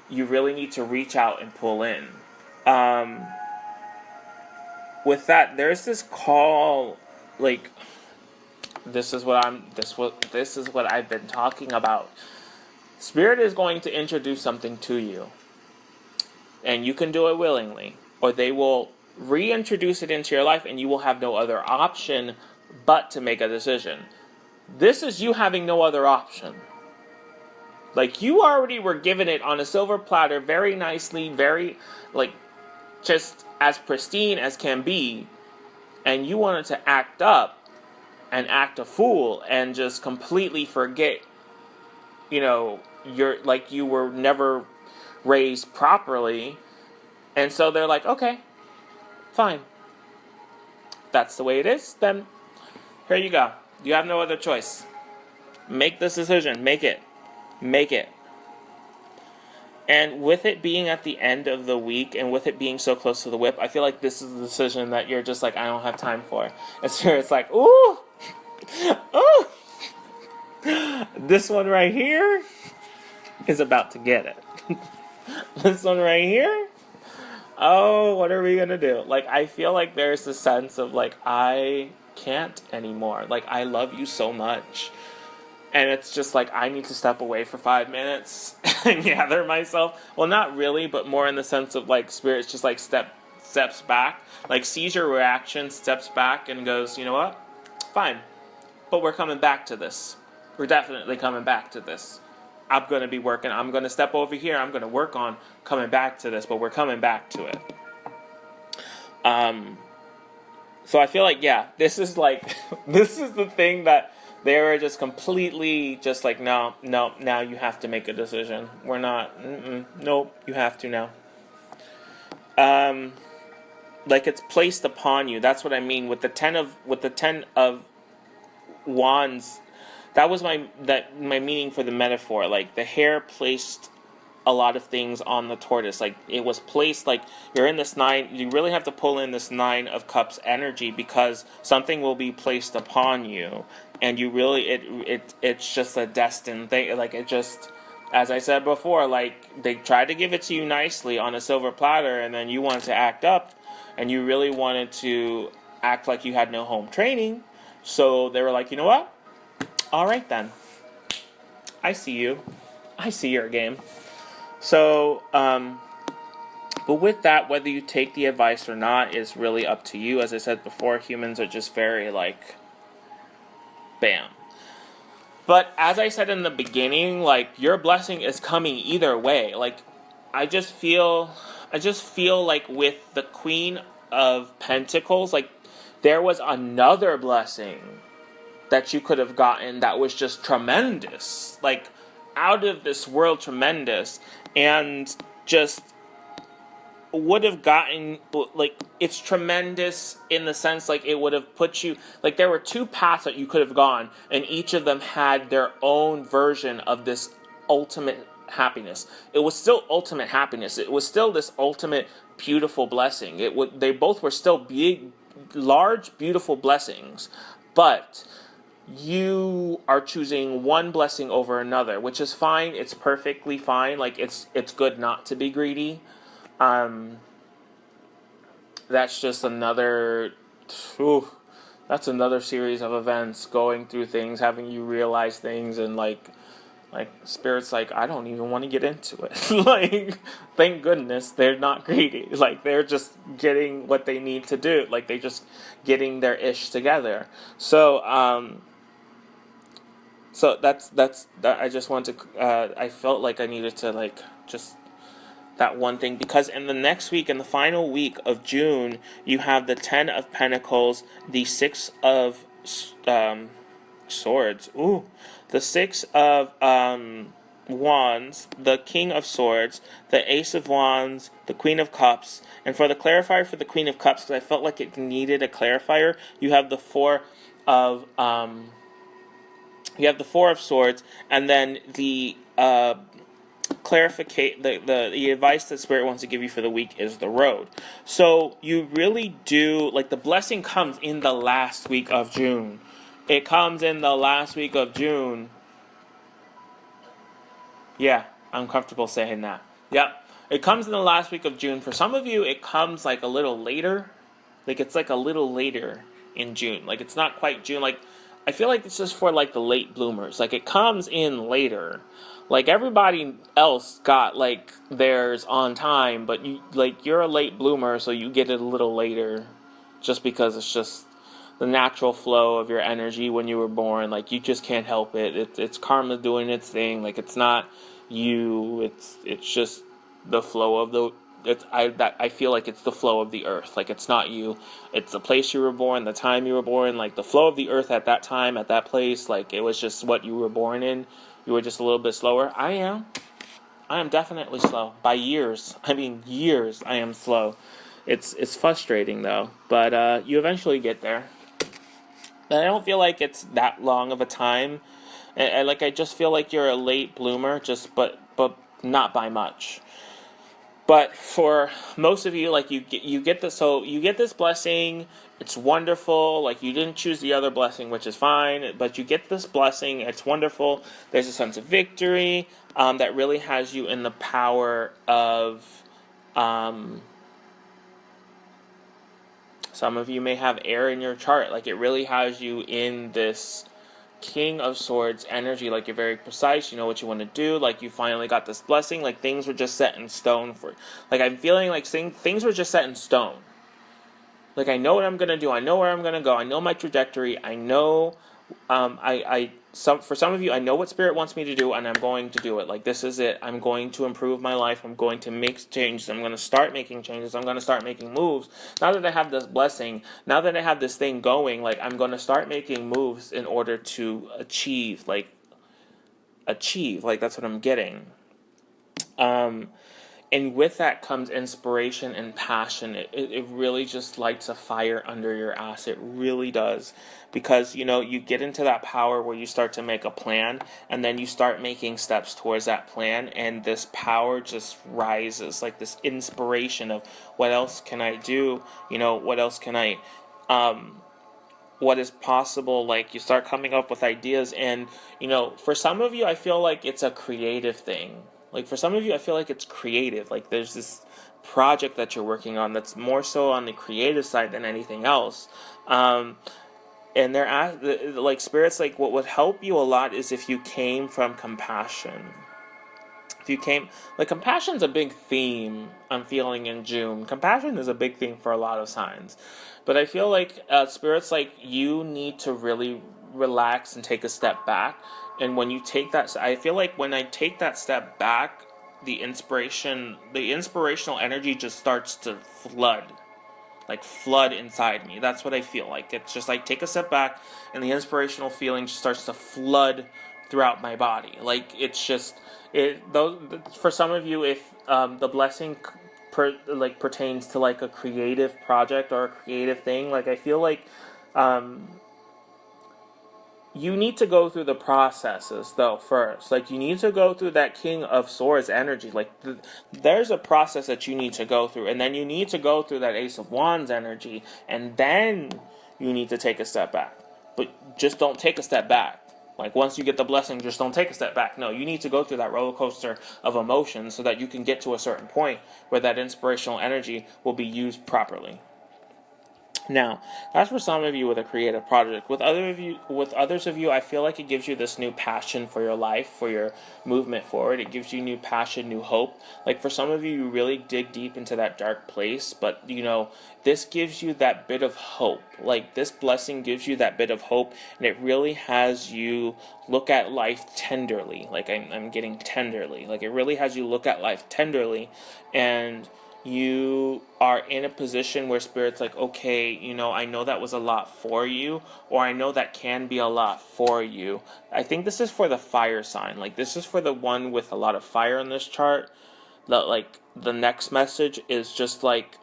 you really need to reach out and pull in. With that, there's this call, like, this is what I've been talking about. Spirit is going to introduce something to you, and you can do it willingly, or they will reintroduce it into your life, and you will have no other option but to make a decision. This is you having no other option. Like, you already were given it on a silver platter, very nicely, very, like, just as pristine as can be, and you wanted to act up and act a fool and just completely forget, you were never raised properly. And so they're like, okay, fine. That's the way it is, then here you go. You have no other choice. Make this decision. Make it. And with it being at the end of the week, and with it being so close to the whip, I feel like this is the decision that you're just like, I don't have time for. And so it's like, ooh, this one right here is about to get it. This one right here, oh, what are we gonna do? Like, I feel like there's a sense of, like, I can't anymore. Like, I love you so much. And it's just like, I need to step away for 5 minutes and gather myself. Well, not really, but more in the sense of, like, Spirit's just, like, steps back. Like, sees your reaction, steps back, and goes, you know what? Fine. But we're coming back to this. We're definitely coming back to this. I'm going to be working. I'm going to step over here. I'm going to work on coming back to this, but we're coming back to it. So I feel like, yeah, this is the thing that they were just completely just like, no, now you have to make a decision. We're not, nope, you have to now. Like, it's placed upon you. That's what I mean with the 10 of Wands. That was my meaning for the metaphor. Like, the hare placed a lot of things on the tortoise. Like, it was placed, like, you're in this 9, you really have to pull in this 9 of Cups energy, because something will be placed upon you, and you really, it's just a destined thing. Like, it just, as I said before, like, they tried to give it to you nicely on a silver platter, and then you wanted to act up, and you really wanted to act like you had no home training, so they were like, you know what? All right then. I see you. I see your game. So, but with that, whether you take the advice or not is really up to you. As I said before, humans are just very, like, bam. But as I said in the beginning, like, your blessing is coming either way. Like, I just feel like with the Queen of Pentacles, like, there was another blessing that you could have gotten that was just tremendous. Like, out of this world tremendous, and just would have gotten, like, it's tremendous in the sense, like, it would have put you, like, there were 2 paths that you could have gone, and each of them had their own version of this ultimate happiness. It was still ultimate happiness. It was still this ultimate beautiful blessing. They both were still big, large, beautiful blessings, but you are choosing one blessing over another, which is fine. It's perfectly fine. Like, it's good not to be greedy. That's just another series of events, going through things, having you realize things, and like Spirit's like, I don't even want to get into it. Like, thank goodness they're not greedy. Like, they're just getting what they need to do. Like, they just getting their ish together. So that's I just want to I felt like I needed to, like, just that one thing, because in the next week, in the final week of June, you have the 10 of Pentacles, the 6 of Swords, the 6 of Wands, the King of Swords, the Ace of Wands, the Queen of Cups, and for the clarifier for the Queen of Cups, because I felt like it needed a clarifier, you have the 4 of Swords, and then the the advice that Spirit wants to give you for the week is the Road. So you really do, like, the blessing comes in the last week of June. It comes in the last week of June. Yeah, I'm comfortable saying that. Yep. It comes in the last week of June. For some of you, it comes like a little later. Like, it's like a little later in June. Like, it's not quite June. Like, I feel like this is for, like, the late bloomers. Like, it comes in later. Like, everybody else got, like, theirs on time, but you're a late bloomer, so you get it a little later, just because it's just the natural flow of your energy when you were born. Like, you just can't help it. It's karma doing its thing. Like, it's not you. It's just the flow of the. I feel like it's the flow of the earth. Like, it's not you. It's the place you were born, the time you were born. Like, the flow of the earth at that time, at that place. Like, it was just what you were born in. You were just a little bit slower. I am definitely slow. By years. I mean, years I am slow. It's frustrating, though. But you eventually get there. And I don't feel like it's that long of a time. And I just feel like you're a late bloomer, but not by much. But for most of you, like, you get this, so you get this blessing. It's wonderful. Like, you didn't choose the other blessing, which is fine, but you get this blessing. It's wonderful. There's a sense of victory that really has you in the power of. Some of you may have air in your chart. Like, it really has you in this King of Swords energy. Like, you're very precise. You know what you want to do. Like, you finally got this blessing. Like, things were just set in stone for. Like, I'm feeling like things were just set in stone. Like, I know what I'm gonna do. I know where I'm gonna go. I know my trajectory. I know. For some of you, I know what Spirit wants me to do, and I'm going to do it. Like, this is it. I'm going to improve my life. I'm going to make changes. I'm going to start making changes. I'm going to start making moves. Now that I have this blessing, now that I have this thing going, like, I'm going to start making moves in order to achieve. Like, that's what I'm getting. And with that comes inspiration and passion. It really just lights a fire under your ass. It really does. Because, you get into that power where you start to make a plan, and then you start making steps towards that plan, and this power just rises, like this inspiration of, what else can I do? What else can I, what is possible? Like, you start coming up with ideas, and, for some of you, I feel like it's a creative thing. Like, for some of you, I feel like it's creative. Like, there's this project that you're working on that's more so on the creative side than anything else. And like, Spirit's like, what would help you a lot is if you came from compassion. Compassion's a big theme I'm feeling in June. Compassion is a big thing for a lot of signs. But I feel like Spirit's like, you need to really relax and take a step back. And when you take that, I feel like when I take that step back, the inspirational energy just starts to flood inside me. That's what I feel like. It's just like, take a step back, and the inspirational feeling just starts to flood throughout my body. Like, it's just for some of you, if the blessing pertains to like a creative project or a creative thing, like, I feel like you need to go through the processes, though, first. Like, you need to go through that King of Swords energy. Like, there's a process that you need to go through. And then you need to go through that Ace of Wands energy. And then you need to take a step back. But just don't take a step back. Like, once you get the blessing, just don't take a step back. No, you need to go through that roller coaster of emotions so that you can get to a certain point where that inspirational energy will be used properly. Now, that's for some of you with a creative project. With others of you, I feel like it gives you this new passion for your life, for your movement forward. It gives you new passion, new hope. Like for some of you, you really dig deep into that dark place, but this gives you that bit of hope. Like this blessing gives you that bit of hope, and it really has you look at life tenderly. Like I'm getting tenderly. Like it really has you look at life tenderly, and you are in a position where Spirit's like, okay, I know that was a lot for you, or I know that can be a lot for you. I think this is for the fire sign. Like this is for the one with a lot of fire in this chart. The next message is just like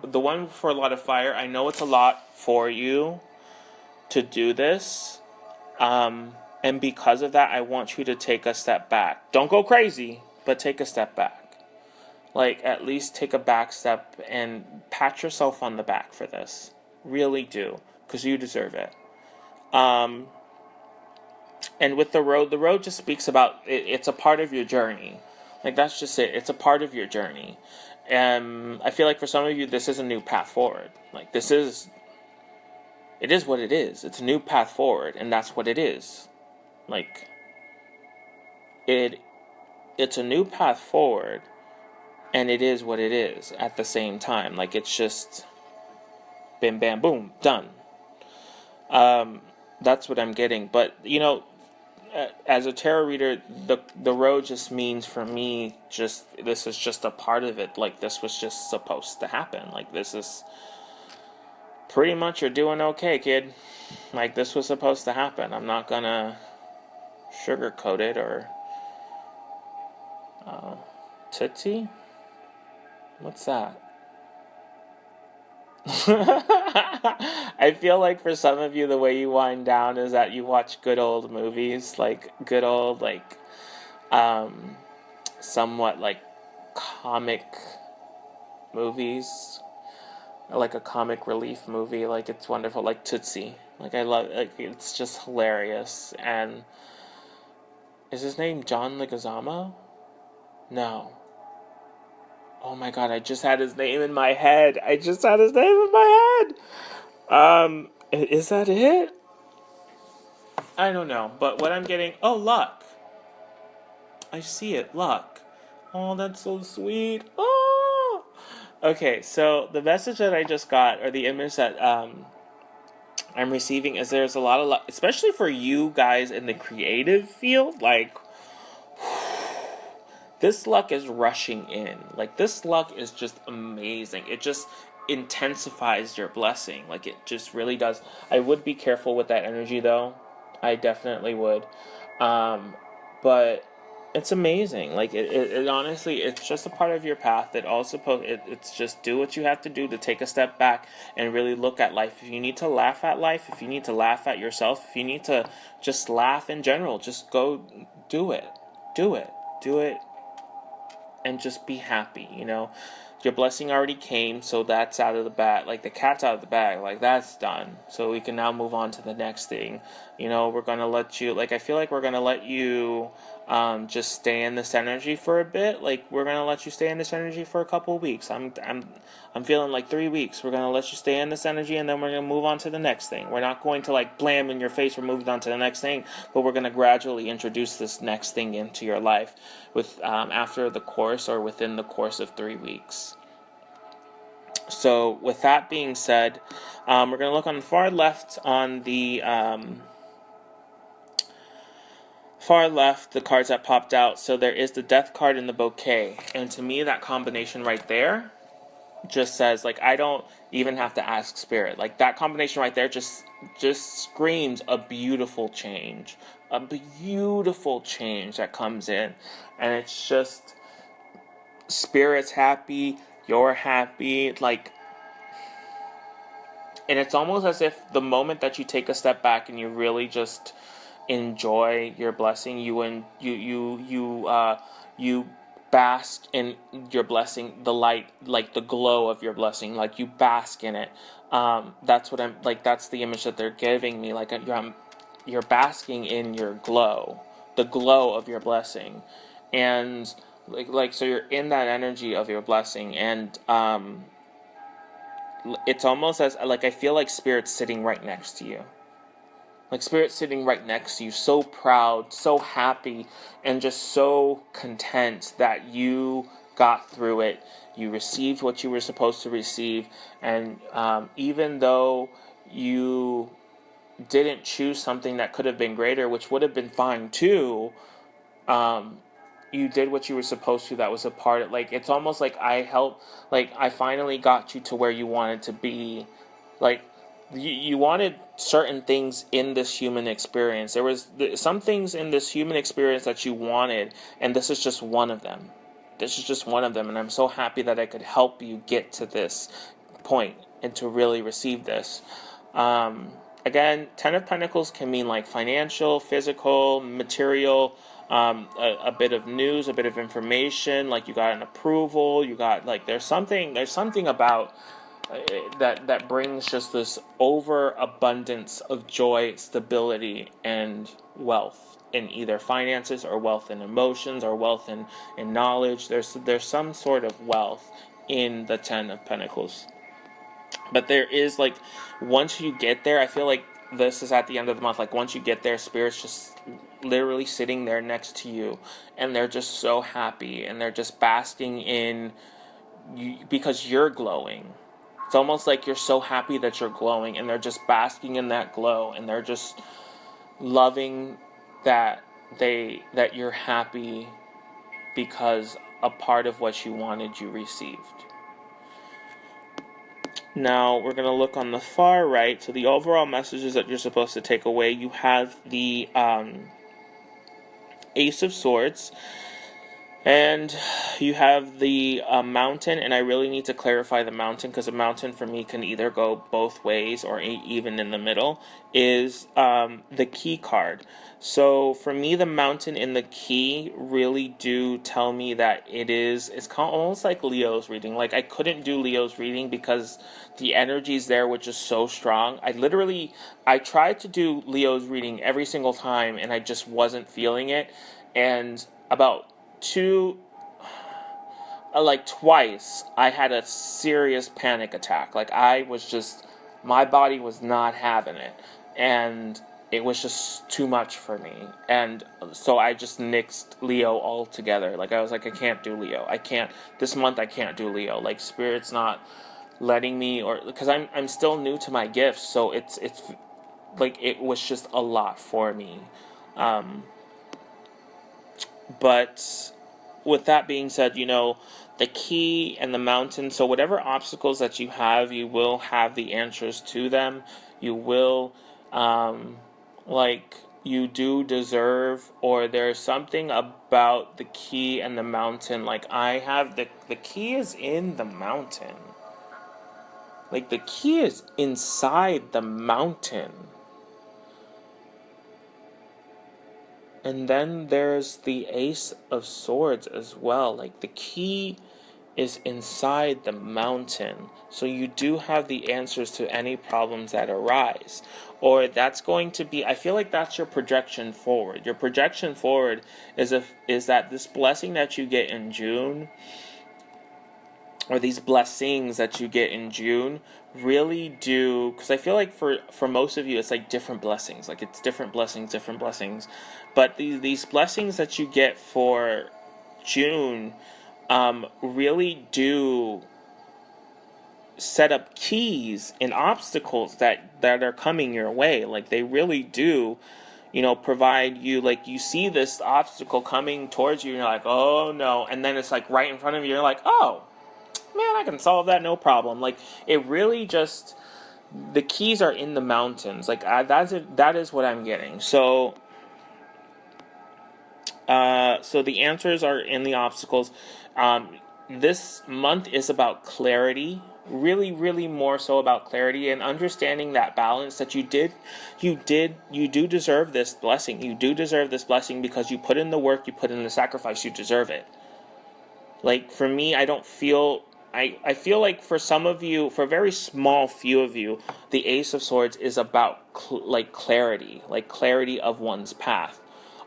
the one for a lot of fire. I know it's a lot for you to do this. And because of that, I want you to take a step back. Don't go crazy, but take a step back. Like, at least take a back step and pat yourself on the back for this. Really do. Because you deserve it. And with the road just speaks about, it's a part of your journey. Like, that's just it. It's a part of your journey. And I feel like for some of you, this is a new path forward. Like, it is what it is. It's a new path forward, and that's what it is. Like, it's a new path forward, and it is what it is at the same time. Like, it's just bim, bam, boom, done. That's what I'm getting. But, as a tarot reader, the road just means for me, this is just a part of it. Like, this was just supposed to happen. Like, this is pretty much, you're doing okay, kid. Like, this was supposed to happen. I'm not gonna sugarcoat it or Tootsie? What's that? I feel like for some of you, the way you wind down is that you watch good old movies, like good old, like, somewhat like comic movies, like a comic relief movie. Like, it's wonderful, like Tootsie. Like, I love, like, it's just hilarious. And is his name John Leguizamo? No. Oh my god, I just had his name in my head. Is that it? I don't know. But what I'm getting... Oh, luck. I see it. Luck. Oh, that's so sweet. Oh! Okay, so the message that I just got, or the image that I'm receiving, is there's a lot of luck, especially for you guys in the creative field. Like... This luck is rushing in. Like, this luck is just amazing. It just intensifies your blessing. Like, it just really does. I would be careful with that energy, though. I definitely would. But it's amazing. Like, it honestly, it's just a part of your path. It's just do what you have to do to take a step back and really look at life. If you need to laugh at life, if you need to laugh at yourself, if you need to just laugh in general, just go do it. Do it. Do it. And just be happy, Your blessing already came, so that's out of the bag. Like, the cat's out of the bag. Like, that's done. So we can now move on to the next thing. We're going to let you... Like, I feel like we're going to let you just stay in this energy for a bit. Like, we're going to let you stay in this energy for a couple of weeks. I'm feeling like 3 weeks. We're going to let you stay in this energy, and then we're going to move on to the next thing. We're not going to, like, blam in your face. We're moving on to the next thing. But we're going to gradually introduce this next thing into your life with after the course or within the course of 3 weeks. So with that being said, we're going to look on the far left on the the cards that popped out. So there is the Death card and the Bouquet. And to me, that combination right there just says, like, I don't even have to ask Spirit. Like, that combination right there just screams a beautiful change. A beautiful change that comes in. And it's just, Spirit's happy, you're happy, like, and it's almost as if the moment that you take a step back and you really just enjoy your blessing, you bask in your blessing, the light, like the glow of your blessing, like you bask in it. That's what I'm like. That's the image that they're giving me. Like, you're basking in your glow, the glow of your blessing, and like so you're in that energy of your blessing, and it's almost as like I feel like Spirit's sitting right next to you. Like Spirit's sitting right next to you, so proud, so happy, and just so content that you got through it. You received what you were supposed to receive, and even though you didn't choose something that could have been greater, which would have been fine too, you did what you were supposed to. That was a part of, like, it's almost like I finally got you to where you wanted to be. Like, you wanted certain things in this human experience. There was some things in this human experience that you wanted, and this is just one of them. This is just one of them, and I'm so happy that I could help you get to this point and to really receive this. Again, Ten of Pentacles can mean like financial, physical, material, a bit of news, a bit of information, like you got an approval, you got, like, there's something about that brings just this overabundance of joy, stability, and wealth in either finances or wealth in emotions or wealth in knowledge. There's some sort of wealth in the Ten of Pentacles. But there is, like, once you get there, I feel like this is at the end of the month, like, once you get there, Spirit's just literally sitting there next to you, and they're just so happy, and they're just basking in you because you're glowing. It's almost like you're so happy that you're glowing, and they're just basking in that glow, and they're just loving that you're happy because a part of what you wanted you received. Now, we're going to look on the far right. So the overall messages that you're supposed to take away, you have the Ace of Swords, and you have the Mountain, and I really need to clarify the Mountain, because the Mountain for me can either go both ways or even in the middle, is the Key card. So for me, the Mountain and the Key really do tell me that it's almost like Leo's reading. Like, I couldn't do Leo's reading because the energies there were just so strong. I tried to do Leo's reading every single time, and I just wasn't feeling it. And about twice, I had a serious panic attack. Like, my body was not having it, and it was just too much for me. And so I just nixed Leo altogether. Like, I was like, I can't do Leo. This month I can't do Leo. Like, Spirit's not letting me, or because I'm still new to my gifts, so it's like, it was just a lot for me. But with that being said, the Key and the Mountain, so whatever obstacles that you have, you will have the answers to them. You will, you do deserve, or there's something about the Key and the Mountain. Like, I have the Key is in the Mountain. Like, the Key is inside the Mountain. And then there's the Ace of Swords as well. Like, the Key is inside the Mountain. So you do have the answers to any problems that arise. Or that's going to be, I feel like that's your projection forward. Your projection forward is that this blessing that you get in June, or these blessings that you get in June, really do, because I feel like for most of you, it's like different blessings. Like, it's different blessings. But these blessings that you get for June really do set up keys and obstacles that are coming your way. Like, they really do, provide you, like, you see this obstacle coming towards you, and you're like, oh no, and then it's like right in front of you, you're like, oh man, I can solve that, no problem. Like, it really just, the keys are in the mountains. Like, that is what I'm getting. So the answers are in the obstacles. This month is about clarity, really, really more so about clarity and understanding that balance that you do deserve this blessing. You do deserve this blessing because you put in the work, you put in the sacrifice, you deserve it. Like, for me, I feel like for some of you, for a very small few of you, the Ace of Swords is about clarity, like clarity of one's path,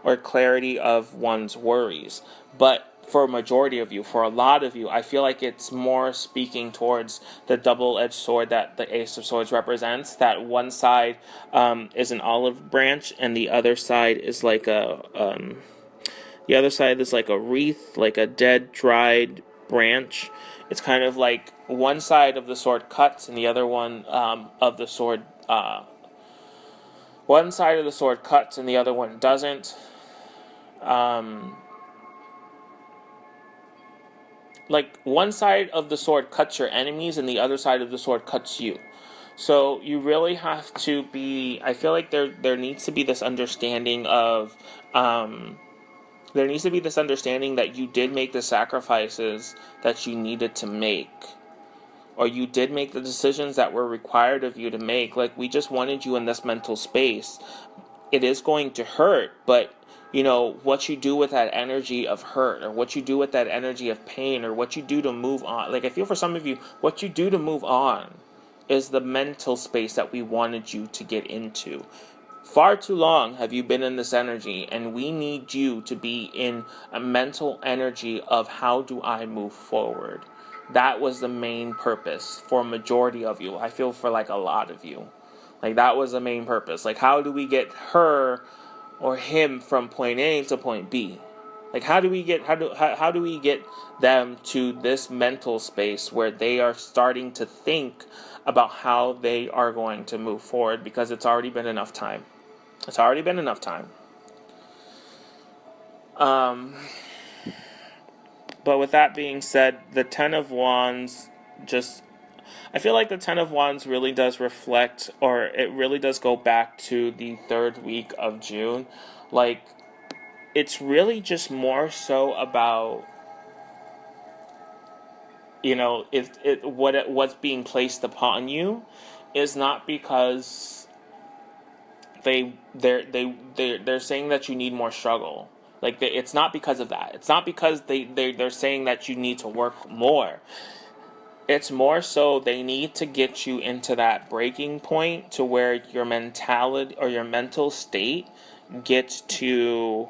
or clarity of one's worries. But for a majority of you, for a lot of you, I feel like it's more speaking towards the double-edged sword that the Ace of Swords represents. That one side is an olive branch, and the other side is like a wreath, like a dead, dried branch. It's kind of like one side of the sword cuts, and the other one of the sword, one side of the sword cuts, and the other one doesn't. Like one side of the sword cuts your enemies, and the other side of the sword cuts you. So you really have to be. I feel like there needs to be this understanding of. There needs to be this understanding that you did make the sacrifices that you needed to make. Or you did make the decisions that were required of you to make. Like, we just wanted you in this mental space. It is going to hurt, but, what you do with that energy of hurt, or what you do with that energy of pain, or what you do to move on. Like, I feel for some of you, what you do to move on is the mental space that we wanted you to get into. Far too long have you been in this energy, and we need you to be in a mental energy of how do I move forward. That was the main purpose for a majority of you. I feel for like a lot of you. Like that was the main purpose. Like how do we get her or him from point A to point B? Like how do we get them to this mental space where they are starting to think about how they are going to move forward, because it's already been enough time. It's already been enough time. But with that being said, the Ten of Wands I feel like the Ten of Wands really does reflect, or it really does go back to the third week of June. Like, it's really just more so about, what's being placed upon you is not because they're saying that you need more struggle. Like it's not because of that. It's not because they're saying that you need to work more. It's more so they need to get you into that breaking point to where your mentality or your mental state gets to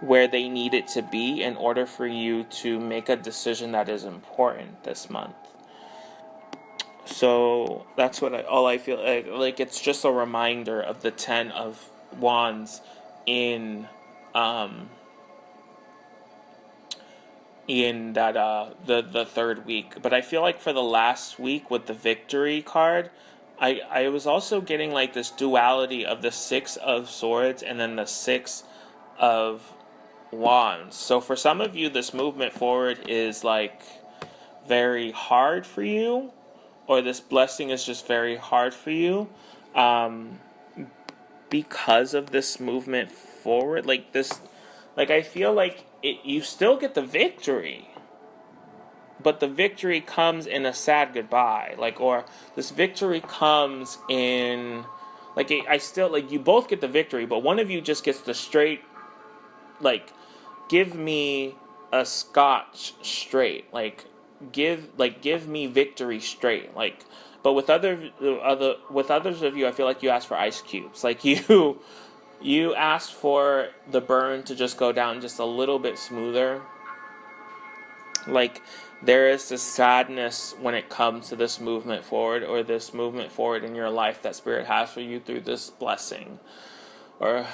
where they need it to be in order for you to make a decision that is important this month. So that's all I feel like. It's just a reminder of the Ten of Wands in that the third week. But I feel like for the last week with the Victory card, I was also getting like this duality of the Six of Swords and then the Six of Wands. So for some of you, this movement forward is like very hard for you, or this blessing is just very hard for you, because of this movement forward. I feel like you still get the victory, but the victory comes in a sad goodbye. Or this victory comes in, you both get the victory, but one of you just gets the straight, give me a scotch straight, give me victory straight. But with others of you, I feel like you ask for ice cubes. You ask for the burn to just go down just a little bit smoother. There is this sadness when it comes to this movement forward, or this movement forward in your life that Spirit has for you through this blessing. Or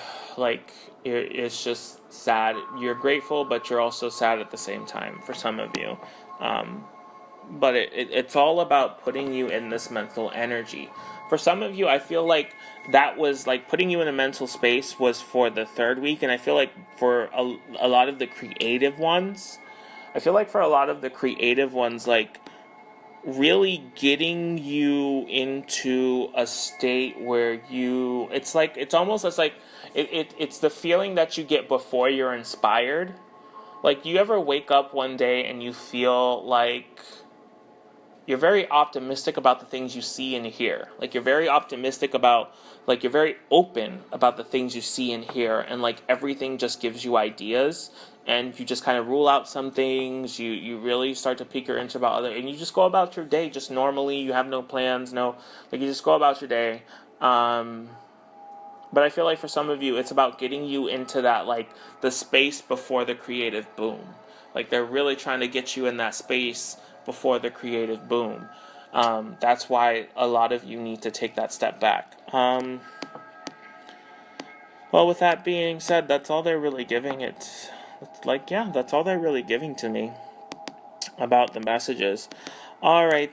it's just sad. You're grateful, but you're also sad at the same time for some of you. But it's all about putting you in this mental energy. For some of you, I feel like that was putting you in a mental space was for the third week. And I feel like for a lot of the creative ones, really getting you into a state where it's the feeling that you get before you're inspired. You ever wake up one day and you feel like you're very optimistic about the things you see and hear. You're very optimistic about, you're very open about the things you see and hear, and everything just gives you ideas, and you just kind of rule out some things. You really start to pique your interest about other, and you just go about your day just normally. You have no plans, you just go about your day. But But I feel like for some of you, it's about getting you into that, like, the space before the creative boom. Like, they're really trying to get you in that space before the creative boom. That's why a lot of you need to take that step back. Well, with that being said, that's all they're really giving it. Like, yeah, that's all they're really giving to me about the messages. All right.